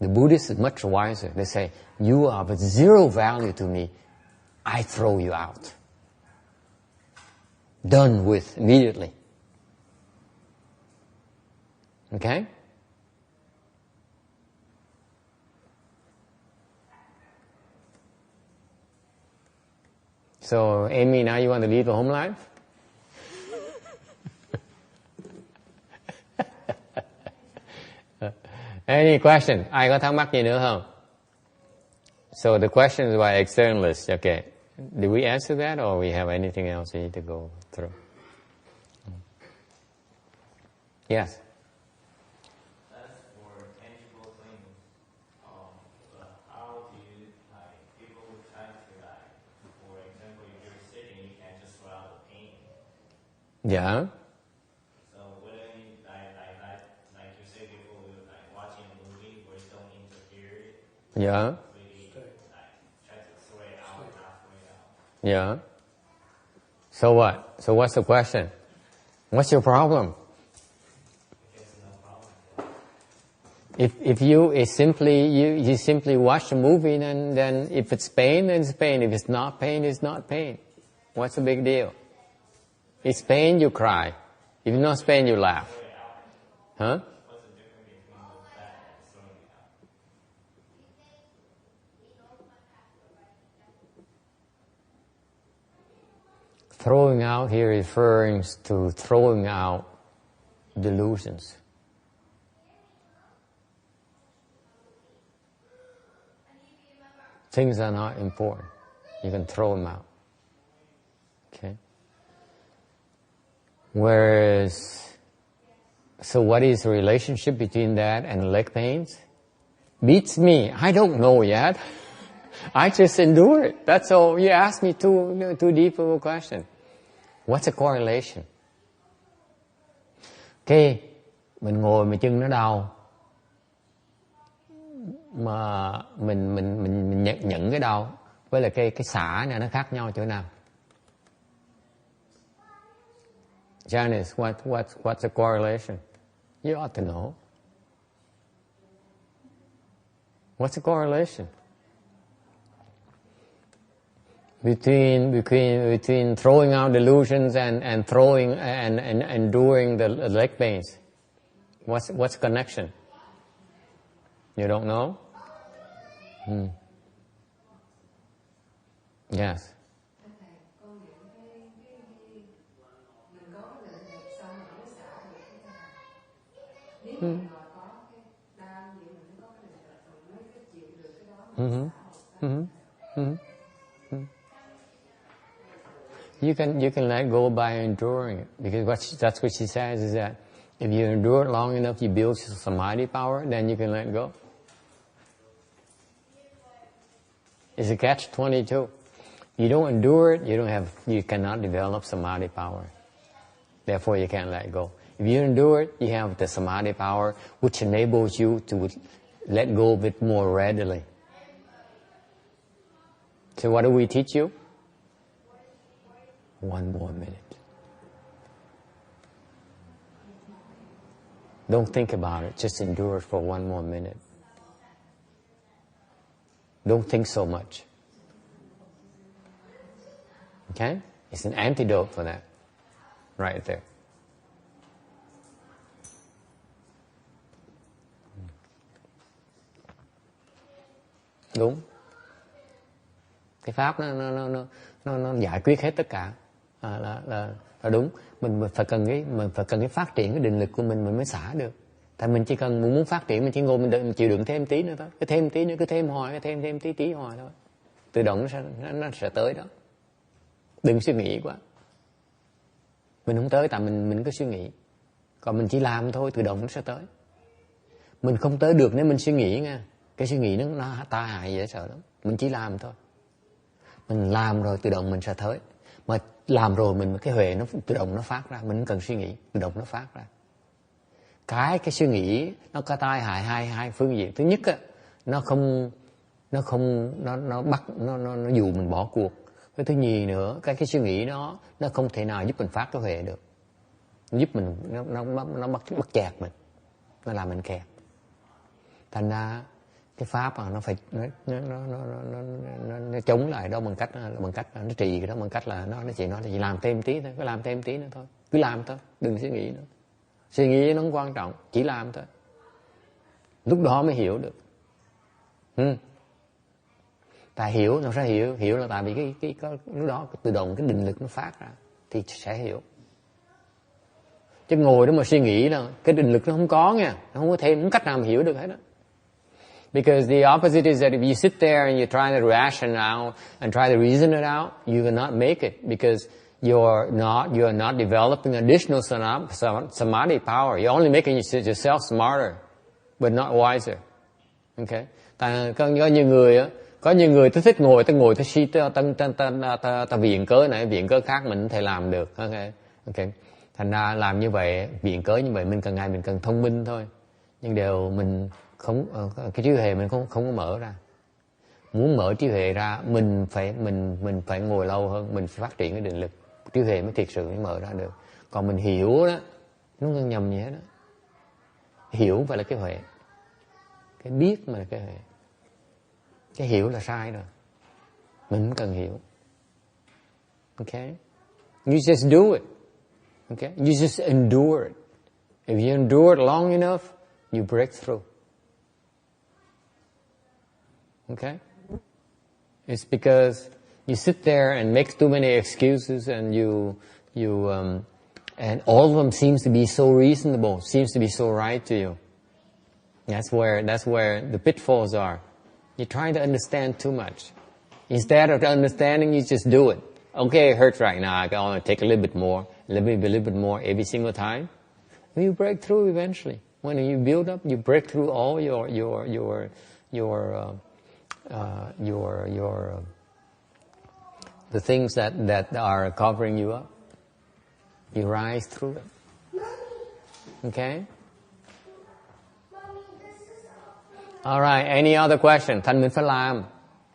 The Buddhists are much wiser. They say, you are of zero value to me. I throw you out. Done with immediately. Okay? So, Amy, now you want to lead the home life? Any question? Ai có thắc mắc gì nữa không? So the question is about externalists. Okay. Did we answer that or we have anything else we need to go through? Yes. That's for tangible things. But how do you, people who try to, for example, if you're sitting, you can't just throw out the pain. Yeah. So wouldn't you, like you said before, watching a movie where you don't interfere, Yeah. try to throw it out and not throw it out. Yeah. So what? So what's the question? What's your problem? If you simply watch a movie, then if it's pain, then it's pain. If it's not pain, it's not pain. What's the big deal? It's pain, you cry. If it's not pain, you laugh. Huh? What's the difference between that and throwing it out? Throwing out here refers to throwing out delusions. Things are not important. You can throw them out. Okay? Whereas, so what is the relationship between that and leg pains? Beats me. I don't know yet. I just endure it. That's all. You asked me too deep of a question. What's the correlation? Okay, mình ngồi mà chân nó đau. Mà mình nhận cái đau với lại cái xả này nó khác nhau chỗ nào? Janice, what's the correlation? You ought to know. What's the correlation between throwing out delusions and throwing and enduring the leg pains? What's the connection? You don't know? Yes. You can let go by enduring it, because that's what she says is that if you endure it long enough, you build samadhi power, then you can let go. It's a catch-22. You don't endure it, you cannot develop samadhi power. Therefore, you can't let go. If you endure it, you have the samadhi power, which enables you to let go of it more readily. So what do we teach you? 1 more minute. Don't think about it, just endure it for 1 more minute. Don't think so much. Okay? It's an antidote for that. Right there. Đúng. Cái pháp nó giải quyết hết tất cả. Là đúng. Mình phải cần cái phát triển cái định lực của mình mới xả được. Tại mình chỉ cần muốn phát triển, mình chỉ ngồi mình chịu đựng thêm tí nữa thôi, cái thêm tí nữa, cứ thêm hoài, cái thêm tí hoài thôi, tự động nó sẽ tới đó. Đừng suy nghĩ quá. Mình không tới tại mình cứ suy nghĩ, còn mình chỉ làm thôi, tự động nó sẽ tới. Mình không tới được nếu mình suy nghĩ nha. Cái suy nghĩ nó tai hại dễ sợ lắm. Mình chỉ làm thôi. Mình làm rồi tự động mình sẽ tới. Mà làm rồi mình cái huệ nó tự động nó phát ra, mình không cần suy nghĩ, tự động nó phát ra. Cái suy nghĩ nó có tai hại hai phương diện. Thứ nhất á, nó bắt nó dụ mình bỏ cuộc. Cái thứ nhì nữa, cái suy nghĩ đó nó không thể nào giúp mình phát cái huệ được. Giúp mình nó bắt chẹt mình, nó làm mình kẹt. Thành ra cái pháp mà nó phải nó chống lại đó bằng cách nó trì cái đó bằng cách là nó chỉ làm thêm tí thôi, cứ làm thêm tí nữa thôi, cứ làm thôi, đừng suy nghĩ nữa. Suy nghĩ nó không quan trọng, chỉ làm thôi. Lúc đó mới hiểu được. Tại hiểu nó sẽ hiểu là tại vì cái lúc đó tự động cái định lực nó phát ra thì sẽ hiểu. Chứ ngồi đó mà suy nghĩ là cái định lực nó không có nha, nó không có thêm, không cách nào mà hiểu được hết đó. Because the opposite is that if you sit there and you try to ration out and try to reason it out, you cannot make it because you are not developing additional samadhi power. You're only making yourself smarter, but not wiser. Okay? Có nhiều người thích ngồi suy ta viện cớ này viện cớ khác mình không thể làm được. Okay. Thành ra làm như vậy, viện cớ như vậy mình càng ngày mình càng thông minh thôi. Nhưng điều mình không, cái trí huệ mình không có mở ra. Muốn mở trí huệ ra mình phải ngồi lâu hơn, mình phải phát triển cái định lực, trí huệ mới thiệt sự mới mở ra được. Còn mình hiểu đó, nó không nhầm gì hết đó. Hiểu phải là cái huệ, cái biết mà là cái huệ. Cái hiểu là sai rồi, mình không cần hiểu. Okay, you just do it. Okay, you just endure it. If you endure it long enough, you break through. Okay? It's because you sit there and make too many excuses and and all of them seems to be so reasonable, seems to be so right to you. That's where the pitfalls are. You're trying to understand too much. Instead of understanding, you just do it. Okay, it hurts right now. I can take a little bit more, a little bit more every single time. And you break through eventually. When you build up, you break through all the things that are covering you up. You rise through it. Okay? All right, any other question? Thành mình phải làm.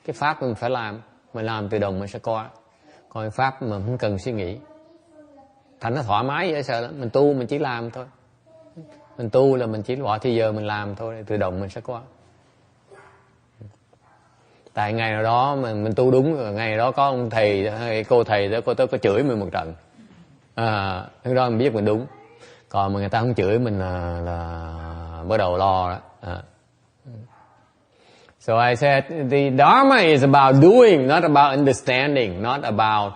Cái pháp mình phải làm. Mình làm tự động mình sẽ qua. Còn pháp mình không cần suy nghĩ. Thành nó thoải mái dễ sợ lắm. Mình tu mình chỉ làm thôi. Mình tu là mình chỉ bỏ thì giờ mình làm thôi, tự động mình sẽ qua. Tại ngày nào đó mình tu đúng rồi, ngày nào đó có ông thầy hay cô thầy đó có chửi mình một trận. Lúc đó mình biết mình đúng. Còn mà người ta không chửi mình là bắt đầu lo đó. So I said the Dharma is about doing, not about understanding, not about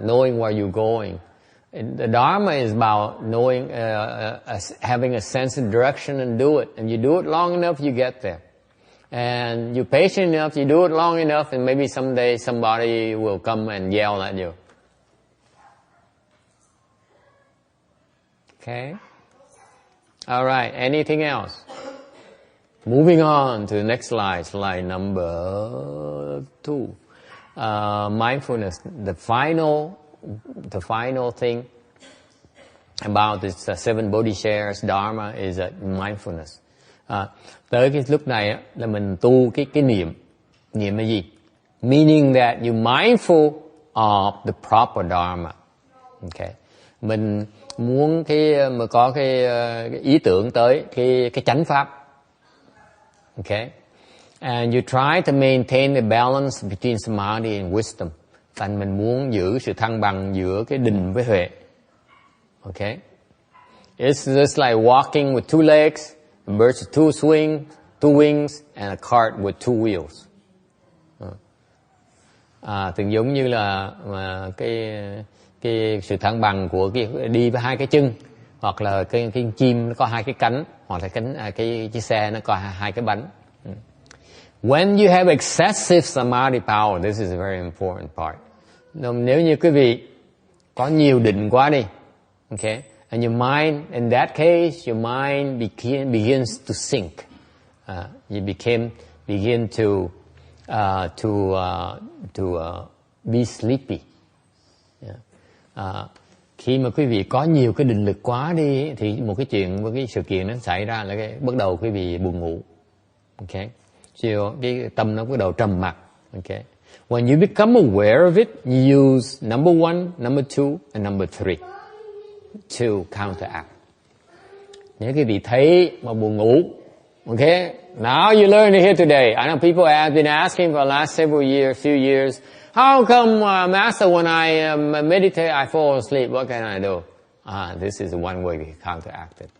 knowing where you're going. The Dharma is about knowing, having a sense of direction and do it. And you do it long enough, you get there. And you're patient enough, you do it long enough, and maybe someday somebody will come and yell at you. Okay? All right, anything else? Moving on to the next slide, slide number 2. Mindfulness, the final thing about this 7 body shares Dharma is mindfulness. Tới cái lúc này là mình tu cái niệm là gì? Meaning that you're mindful of the proper Dharma. Okay. Mình muốn mà có cái ý tưởng tới cái chánh pháp. Okay. And you try to maintain the balance between samadhi and wisdom. Thành mình muốn giữ sự thăng bằng giữa cái định với huệ. Okay. It's just like walking with 2 legs, a bird with 2 wings, and a cart with 2 wheels. Từng giống như là cái sự thăng bằng của đi với hai cái chân, hoặc là cái chim nó có hai cái cánh, hoặc là cái chiếc xe nó có hai cái bánh. When you have excessive samadhi power, this is a very important part. Nếu như quý vị có nhiều định quá đi, okay, and your mind, in that case, your mind begins to sink. You begin to be sleepy. Khi mà quý vị có nhiều cái định lực quá đi, thì một cái sự kiện nó xảy ra là bắt đầu quý vị buồn ngủ. Okay, so cái tâm nó bắt đầu trầm mặc. Okay, when you become aware of it, you use number 1, number 2, and number 3 to counteract. Nếu quý vị thấy mà buồn ngủ, okay, now you learn it here today. I know people have been asking for the last few years, how come, Master, when I meditate, I fall asleep? What can I do? This is one way to counteract it.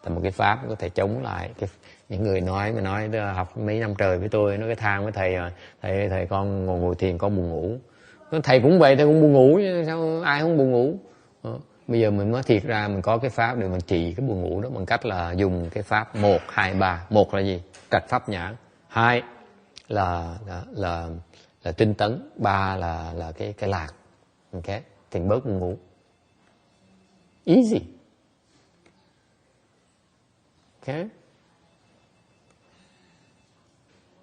Là một cái pháp có thể chống lại những người nói học mấy năm trời với tôi, nó cái than với thầy con ngồi thiền con buồn ngủ. Thầy cũng vậy, thầy cũng buồn ngủ, sao ai không buồn ngủ? Bây giờ mình nói thiệt ra, mình có cái pháp để mình trị cái buồn ngủ đó bằng cách là dùng cái pháp 1, 2, 3. 1 là gì? Trạch pháp nhãn. 2 là tinh tấn. 3 là cái lạc. Okay, thì bớt buồn ngủ. Easy. Okay,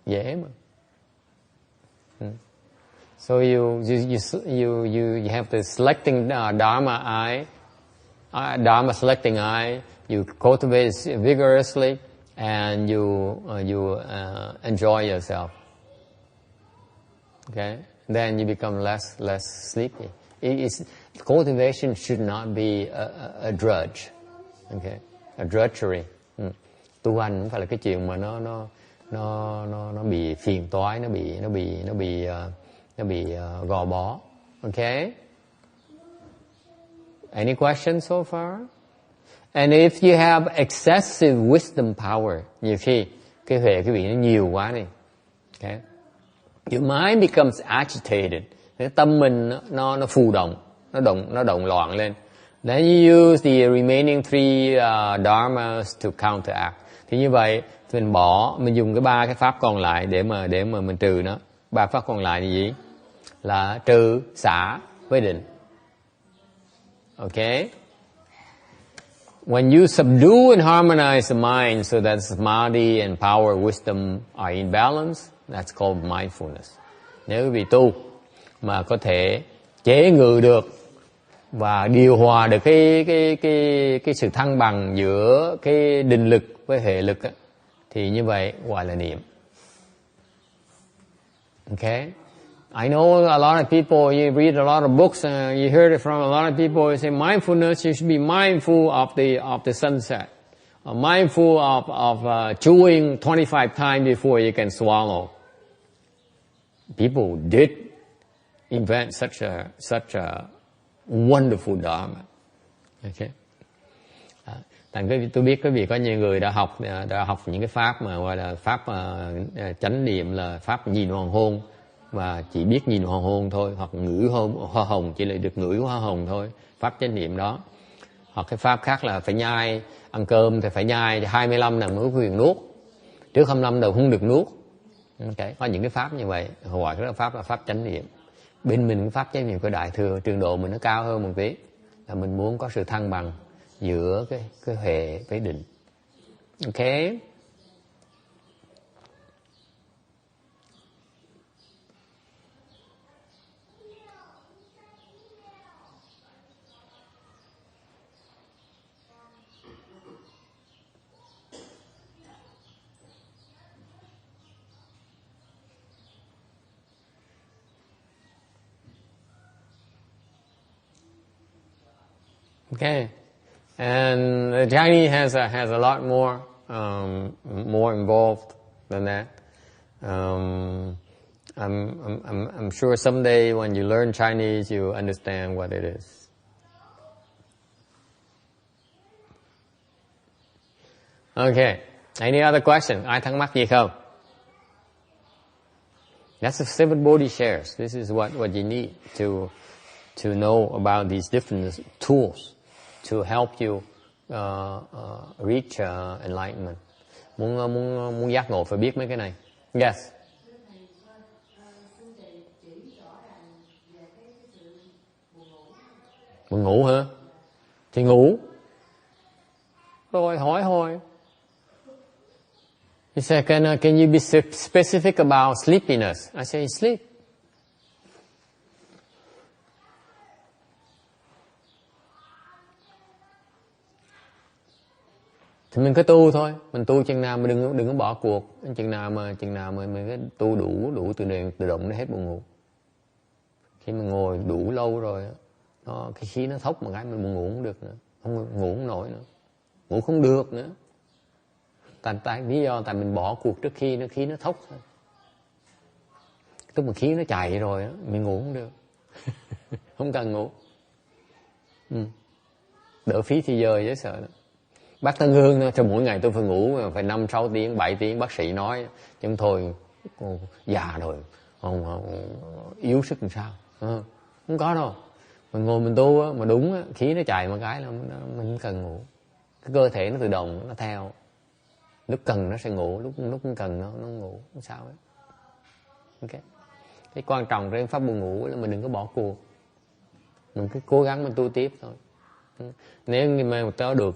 dễ mà. So you have the selecting Dharma eye, Dharma selecting eye. You cultivate it vigorously, and you enjoy yourself. Okay, then you become less sleepy. Cultivation should not be a drudge. Okay, a drudgery. Tu hành không phải là cái chuyện mà nó bị phiền toái, nó bị gò bó. Okay? Any questions so far? And if you have excessive wisdom power, nhiều khi cái huệ quý vị nó nhiều quá đi. Okay? Your mind becomes agitated. Cái tâm mình nó phù động, nó động loạn lên. Then you use the remaining 3 dharmas to counteract. Thì như vậy mình dùng cái 3 cái pháp còn lại để mà mình trừ nó. 3 pháp còn lại là gì? Là trừ, xả với định. Okay? When you subdue and harmonize the mind so that samadhi and power, wisdom are in balance, that's called mindfulness. Nếu quý vị tu mà có thể chế ngự được và điều hòa được cái sự thăng bằng giữa cái định lực với hệ lực á, thì như vậy gọi là niệm. Okay? I know a lot of people, you read a lot of books, you heard it from a lot of people, you say mindfulness, you should be mindful of the sunset, or mindful of chewing 25 times before you can swallow. People did invent such a wonderful Dharma. Okay? Tôi biết quý vị có nhiều người đã học những cái pháp mà gọi là pháp chánh niệm, là pháp nhìn hoàng hôn, và chỉ biết nhìn hoàng hôn thôi, hoặc ngửi hoa hồng, chỉ là được ngửi hoa hồng thôi, pháp chánh niệm đó. Hoặc cái pháp khác là phải nhai, ăn cơm thì phải nhai 25 lần mới quyền nuốt, trước 25 đầu không được nuốt. Okay. Có những cái pháp như vậy, gọi cái pháp là pháp chánh niệm. Bên mình cái pháp chánh niệm của Đại Thừa, trường độ mình nó cao hơn một tí, là mình muốn có sự thăng bằng giữa cái huệ với định. Okay? Okay, and the Chinese has a lot more involved than that. I'm sure someday when you learn Chinese, you understand what it is. Okay, any other question? Ai thắc mắc gì không? That's the seven body shares. This is what you need to know about these different tools to help you reach enlightenment. Muốn giác ngộ phải biết mấy cái này. Yes. Buồn ngủ hả? Thì ngủ. Rồi hỏi thôi. He said, can you be specific about sleepiness? I say, sleep. Thì mình cứ tu thôi, mình tu chừng nào mình đừng có bỏ cuộc, chừng nào mà mình cứ tu đủ tự động nó hết buồn ngủ. Khi mình ngồi đủ lâu rồi, cái khí nó thốc một cái mình buồn ngủ không được nữa, ngủ không nổi nữa, ngủ không được nữa. Lý do tại mình bỏ cuộc trước khi khí nó thốc thôi. Lúc mà khí nó chạy rồi mình ngủ không được. Không cần ngủ. Đỡ phí thì giờ dễ sợ đó. Bác Tân Hương cho mỗi ngày tôi phải ngủ phải 5-6 tiếng, 7 tiếng, bác sĩ nói nhưng thôi già rồi, yếu sức làm sao. Không có đâu. Mình ngồi mình tu mà đúng khí nó chạy một cái là mình không cần ngủ. Cái cơ thể nó tự động nó theo. Lúc cần nó sẽ ngủ, lúc không cần nó ngủ, không sao hết. Ok. Cái quan trọng trên pháp buồn ngủ là mình đừng có bỏ cuộc. Mình cứ cố gắng mình tu tiếp thôi. Nếu như mà tớ được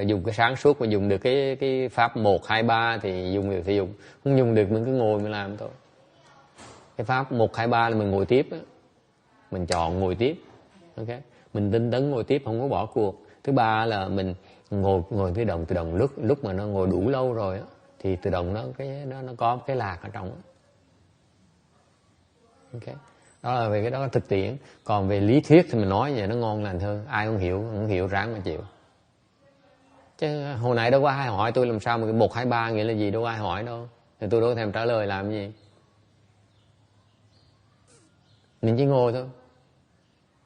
dùng cái sáng suốt mà dùng được cái pháp 1, 2, 3 thì dùng được thì dùng. Không dùng được mình cứ ngồi mình làm thôi. Cái pháp 1, 2, 3 là mình ngồi tiếp á. Mình chọn ngồi tiếp. Ok. Mình tinh tấn ngồi tiếp, không có bỏ cuộc. Thứ ba là mình ngồi tự động lúc mà nó ngồi đủ lâu rồi á thì tự động nó có cái lạc ở trong á. Ok. Đó là về cái đó là thực tiễn. Còn về lý thuyết thì mình nói vậy nó ngon lành hơn. Ai không hiểu ráng mà chịu. Chứ hồi nãy đâu có ai hỏi tôi làm sao mà cái 1, 2, 3 nghĩa là gì, đâu có ai hỏi đâu. Thì tôi đâu có thèm trả lời làm gì. Mình chỉ ngồi thôi.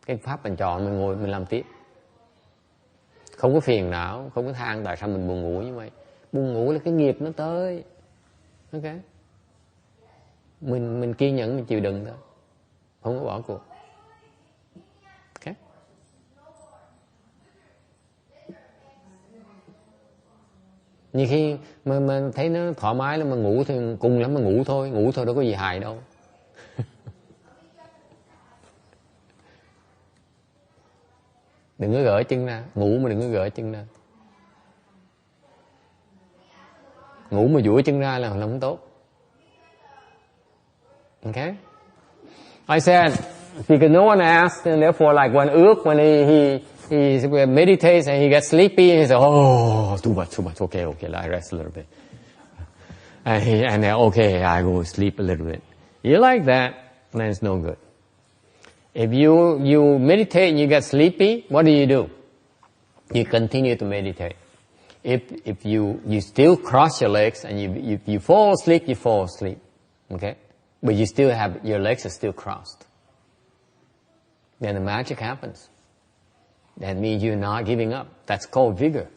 Cái pháp mình chọn mình ngồi mình làm tiếp. Không có phiền não, không có than tại sao mình buồn ngủ như vậy. Buồn ngủ là cái nghiệp nó tới. Ok. Mình kiên nhẫn mình chịu đựng thôi. Không có bỏ cuộc. Ok. Nhiều khi mà thấy nó thoải mái lắm mà ngủ thì cùng lắm mà ngủ thôi đâu có gì hại đâu. Đừng có gỡ chân ra, ngủ mà đừng có gỡ chân ra. Ngủ mà duỗi chân ra là không tốt. Okay? I said, because no one asked, and therefore like when Ước, when he meditates and he gets sleepy, he says, oh, too much, okay, I rest a little bit. And then, okay, I go sleep a little bit. You like that, then it's no good. If you meditate and you get sleepy, what do? You continue to meditate. If you still cross your legs and you fall asleep, you fall asleep. Okay? But you still have, your legs are still crossed. Then the magic happens. That means you're not giving up. That's called vigor.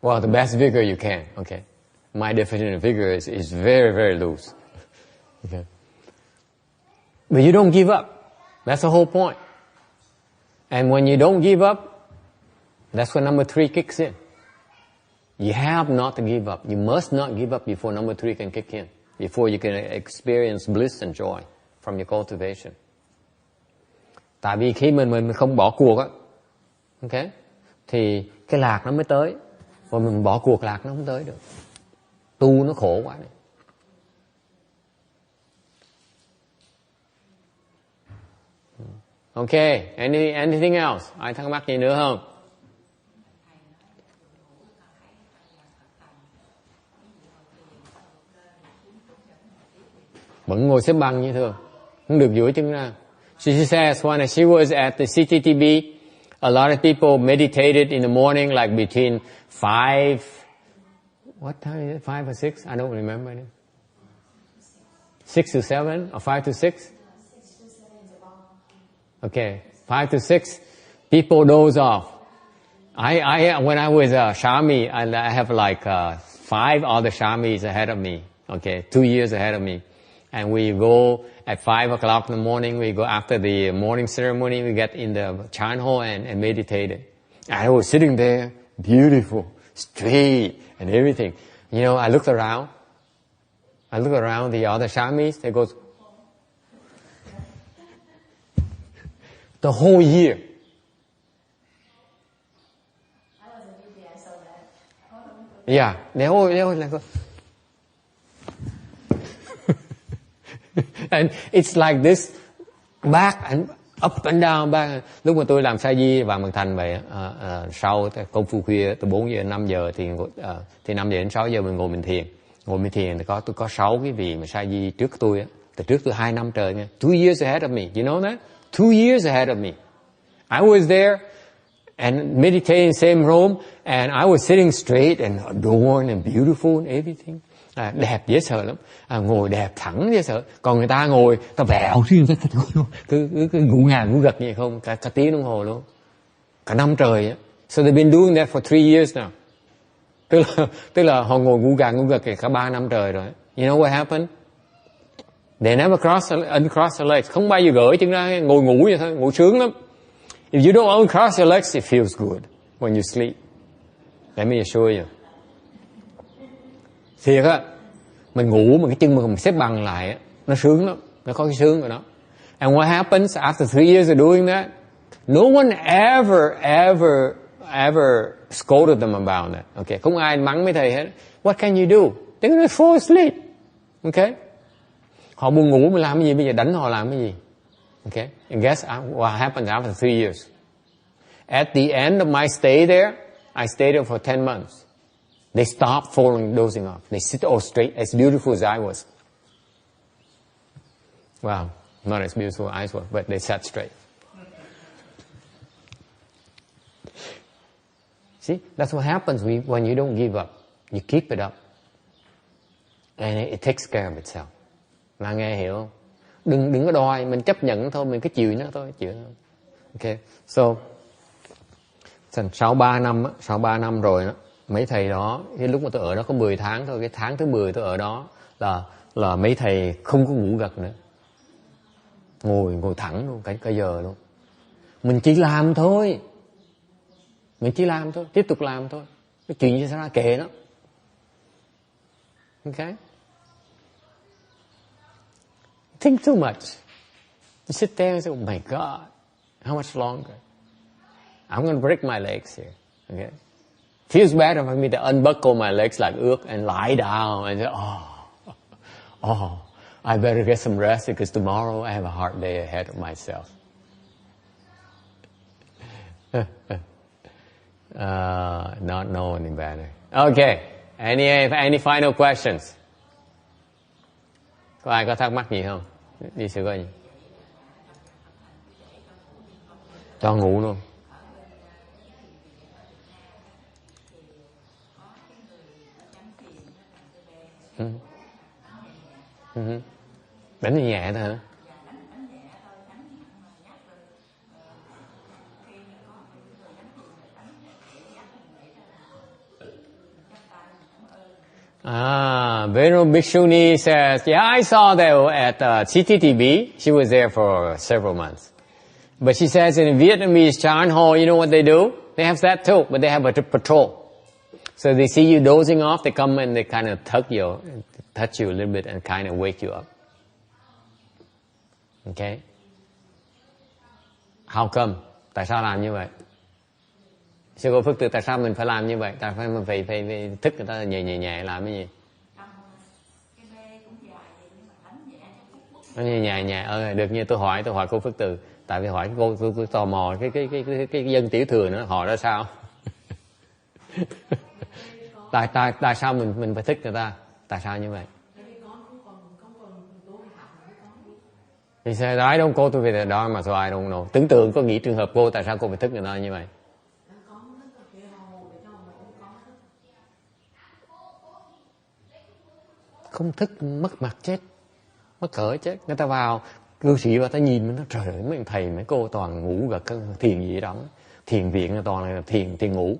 Well, the best vigor you can. Okay? My definition of vigor is very, very loose. Okay? But you don't give up. That's the whole point. And when you don't give up, that's when number 3 kicks in. You have not to give up. You must not give up before number 3 can kick in. Before you can experience bliss and joy from your cultivation. Tại vì khi mình không bỏ cuộc á, okay, thì cái lạc nó mới tới. Còn mình bỏ cuộc lạc nó không tới được. Tu nó khổ quá này. Okay, anything else? Ai thắc mắc gì nữa không? Vẫn ngồi xếp bằng như thường, không được duỗi chân ra. She says when she was at the CTTB, a lot of people meditated in the morning, like between 5. What time is it? 5 or 6? I don't remember. 6 to 7 or 5 to 6? Okay, 5 to 6. People doze off. When I was a Shami, I have like 5 other Shamis ahead of me. Okay, 2 years ahead of me. And we go at 5 o'clock in the morning, we go after the morning ceremony, we get in the chan hall and meditate. I was sitting there, beautiful, straight, and everything. You know, I looked around the other shamis, they go, the whole year. Yeah, they always like, and it's like this, back and up and down, back. Lúc mà tôi làm sa di và Mường Thành vậy, sau công phu khuya từ 4 giờ 5 giờ thì 5 giờ đến 6 giờ mình ngồi mình thiền thì tôi có 6 cái vị mà sa di trước tôi á, từ trước tôi 2 năm trời nha, 2 years ahead of me, you know that? 2 years ahead of me. I was there and meditating in the same room, and I was sitting straight and adorned and beautiful and everything. Đẹp dễ sợ lắm, ngồi đẹp thẳng dễ sợ. Còn người ta ngồi, ta vẹo cứ ngủ ngàn ngủ gật như vậy không, cả tiếng đồng hồ luôn, cả năm trời á. So they've been doing that for 3 years now. Tức là họ ngồi ngủ gật cả 3 năm trời rồi. You know what happened? They never uncross their legs. Không bao giờ gửi chân ra, ngồi ngủ vậy thôi, ngủ sướng lắm. If you don't uncross your legs, it feels good when you sleep. Let me assure you. Thiệt á, mình ngủ mà cái chân mình xếp bằng lại á, nó sướng lắm, nó có cái sướng của nó. And what happens after 3 years of doing that? No one ever scolded them about that. Okay, không ai mắng mấy thầy hết. What can you do? They're gonna fall asleep. Okay? Họ buồn ngủ mà làm cái gì bây giờ, đánh họ làm cái gì? Okay? And guess what happened after 3 years? At the end of my stay there, I stayed there for 10 months. They stopped dozing off. They sit all straight, as beautiful as I was. Well, not as beautiful as I was, but they sat straight. See, that's what happens when you don't give up. You keep it up. And it takes care of itself. Mà nghe hiểu không? Đừng có đòi, mình chấp nhận thôi, mình cứ chịu nó thôi, chịu thôi. Okay, so sau 3 năm rồi đó, mấy thầy đó, cái lúc mà tôi ở đó có 10 tháng thôi, cái tháng thứ 10 tôi ở đó là mấy thầy không có ngủ gật nữa, ngồi thẳng luôn cả giờ luôn. Mình chỉ làm thôi, tiếp tục làm thôi, cái chuyện gì xảy ra kệ nó. Okay, think too much. You sit there and say, oh my God, how much longer? I'm going to break my legs here. Okay, feels better for me to unbuckle my legs like ước and lie down and say, oh, I better get some rest because tomorrow I have a hard day ahead of myself. Not know any better. Okay, any final questions? Có ai có thắc mắc gì không? Đi sư coi gì? Cho ngủ luôn. Đánh nhẹ thôi hả? Venerable Bhikshuni says, yeah, I saw that at CTTB. She was there for several months. But she says in Vietnamese Chan Hall, you know what they do? They have that too, but they have a patrol. So they see you dozing off, they come and they kind of touch you a little bit and kind of wake you up. Okay? How come? Tại sao làm như vậy? Sư cô Phước Từ, tại sao mình phải làm như vậy? Tại sao mình phải thức người ta nhẹ làm cái gì? Nó nhẹ, được như tôi hỏi cô Phước Từ. Tại vì hỏi cô tôi tò mò cái dân tiểu thừa nữa, họ ra sao? Tại sao mình phải thích người ta? Tại sao như vậy? He said, I don't go to the Dharma, so I don't know. Tưởng tượng có nghĩ trường hợp cô, tại sao cô phải thích người ta như vậy? Không thích mất mặt chết, mất cỡ chết. Người ta vào, cư sĩ vào ta nhìn nó, trời ơi, mấy thầy mấy cô toàn ngủ gật, thiền gì đó, thiền viện là toàn là thiền ngủ.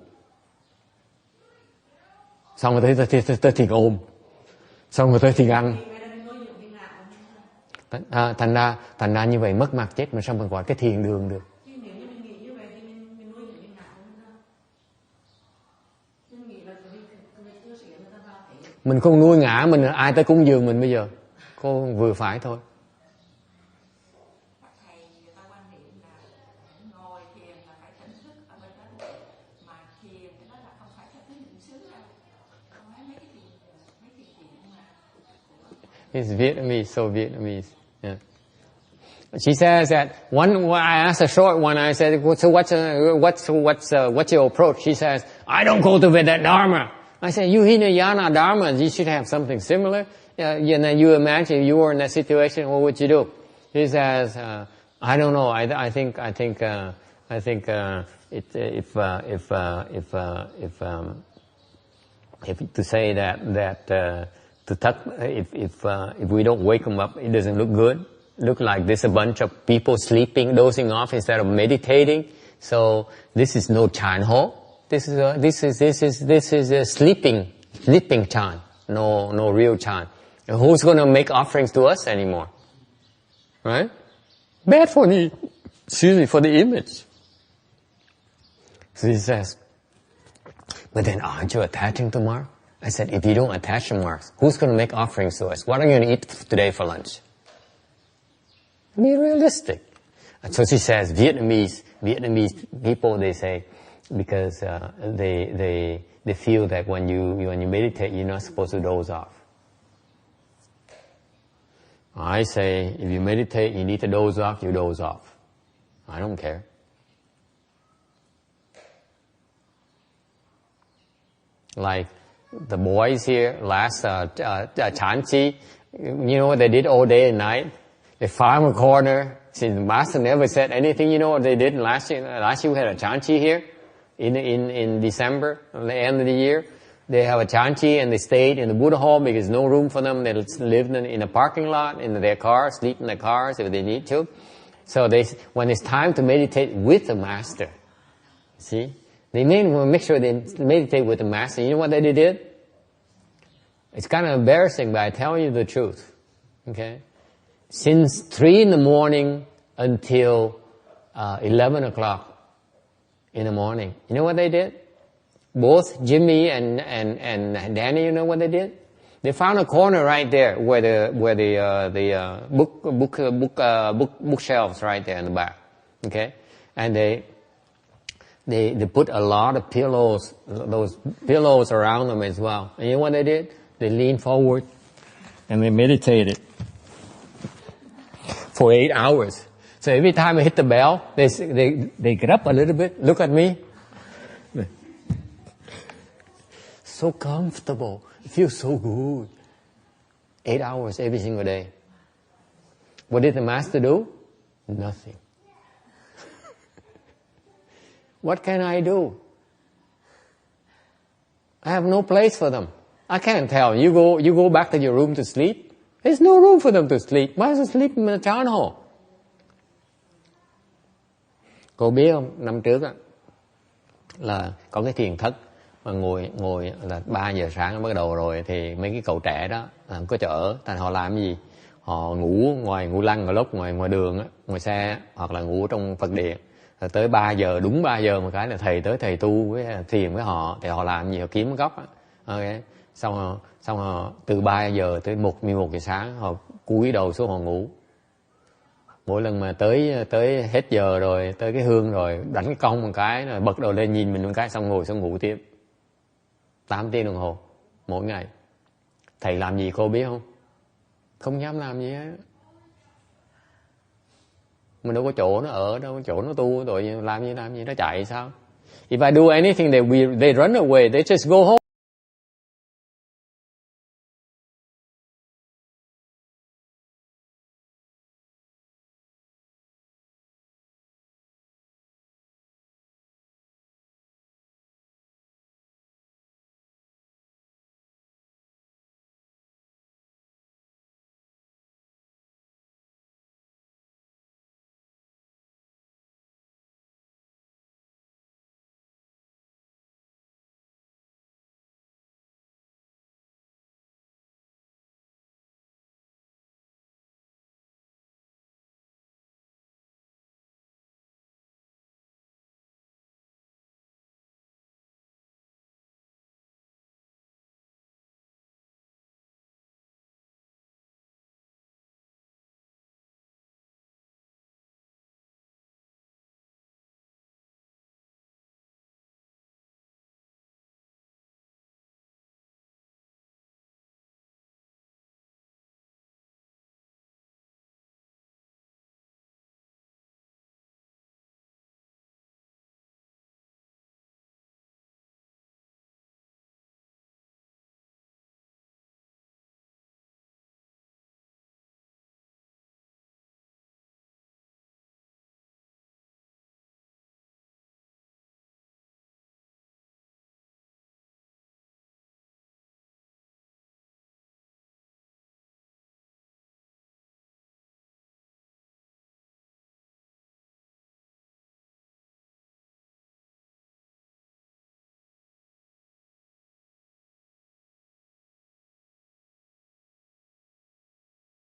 Xong rồi tới thiền ôm. Xong rồi tới thiền ăn. Thành ra như vậy mất mặt chết, mà sao mình gọi cái thiền đường được? Mình không nuôi ngã mình, ai tới cúng dường mình bây giờ? Cô vừa phải thôi. It's Vietnamese, so Vietnamese. Yeah. She says that I asked a short one. I said, "So what's your approach?" She says, "I don't cultivate that dharma." I said, "You Hinayana dharma, you should have something similar." You imagine if you were in that situation, what would you do? She says, "I don't know. I think if to say that. If we don't wake them up, it doesn't look good. Look like there's a bunch of people sleeping, dozing off instead of meditating. So this is no chan ho. This is a sleeping chan. No real chan. And who's going to make offerings to us anymore? Right? Bad for the image. So he says, but then aren't you attaching to Mark? I said, if you don't attach to Mars, who's going to make offerings to us? What are you going to eat today for lunch? Be realistic. And so she says, Vietnamese people, they say, because they feel that when you meditate, you're not supposed to doze off. I say, if you meditate, you need to doze off, you doze off. I don't care. Like the boys here last Chanchi, you know what they did all day and night? They found a corner. Since the master never said anything, you know what they did last year? Last year we had a Chanchi here in December, at the end of the year. They have a Chanchi and they stayed in the Buddha hall because no room for them. They lived in a parking lot in their cars, sleep in their cars if they need to. So when it's time to meditate with the master, see? They make sure they meditate with the master. You know what they did? It's kind of embarrassing, but I tell you the truth. Okay? Since 3 in the morning until 11 o'clock in the morning. You know what they did? Both Jimmy and Danny, you know what they did? They found a corner right there where the bookshelves right there in the back. Okay? And they put a lot of pillows, those pillows around them as well. And you know what they did? They leaned forward and they meditated for 8 hours. So every time I hit the bell, they get up a little bit, look at me. So comfortable. It feels so good. 8 hours every single day. What did the master do? Nothing. What can I do? I have no place for them. I can't tell. You go back to your room to sleep. There's no room for them to sleep. Why should sleep in the town hall? Cô biết không? Năm trước á là có cái thiền thất mà ngồi là 3 giờ sáng bắt đầu rồi thì mấy cái cậu trẻ đó làm có chỗ ở, thành họ làm gì? Họ ngủ ngủ lăn ngồi lốc ngoài đường á, ngoài xe hoặc là ngủ trong Phật điện. Rồi tới 3 giờ, đúng 3 giờ một cái là thầy tới thầy tu với thiền với họ, thì họ làm gì? Họ kiếm góc á. Okay. Xong rồi từ 3 giờ tới 11 giờ sáng họ cúi đầu xuống họ ngủ. Mỗi lần mà tới hết giờ rồi, tới cái hương rồi, đánh cái cong một cái rồi bật đầu lên nhìn mình một cái xong ngồi xuống ngủ tiếp. 8 tiếng đồng hồ mỗi ngày. Thầy làm gì cô biết không? Không dám làm gì hết. Mình đâu có chỗ nó ở, đâu có chỗ nó tu, rồi làm gì nó chạy sao? If I do anything, they run away, they just go home.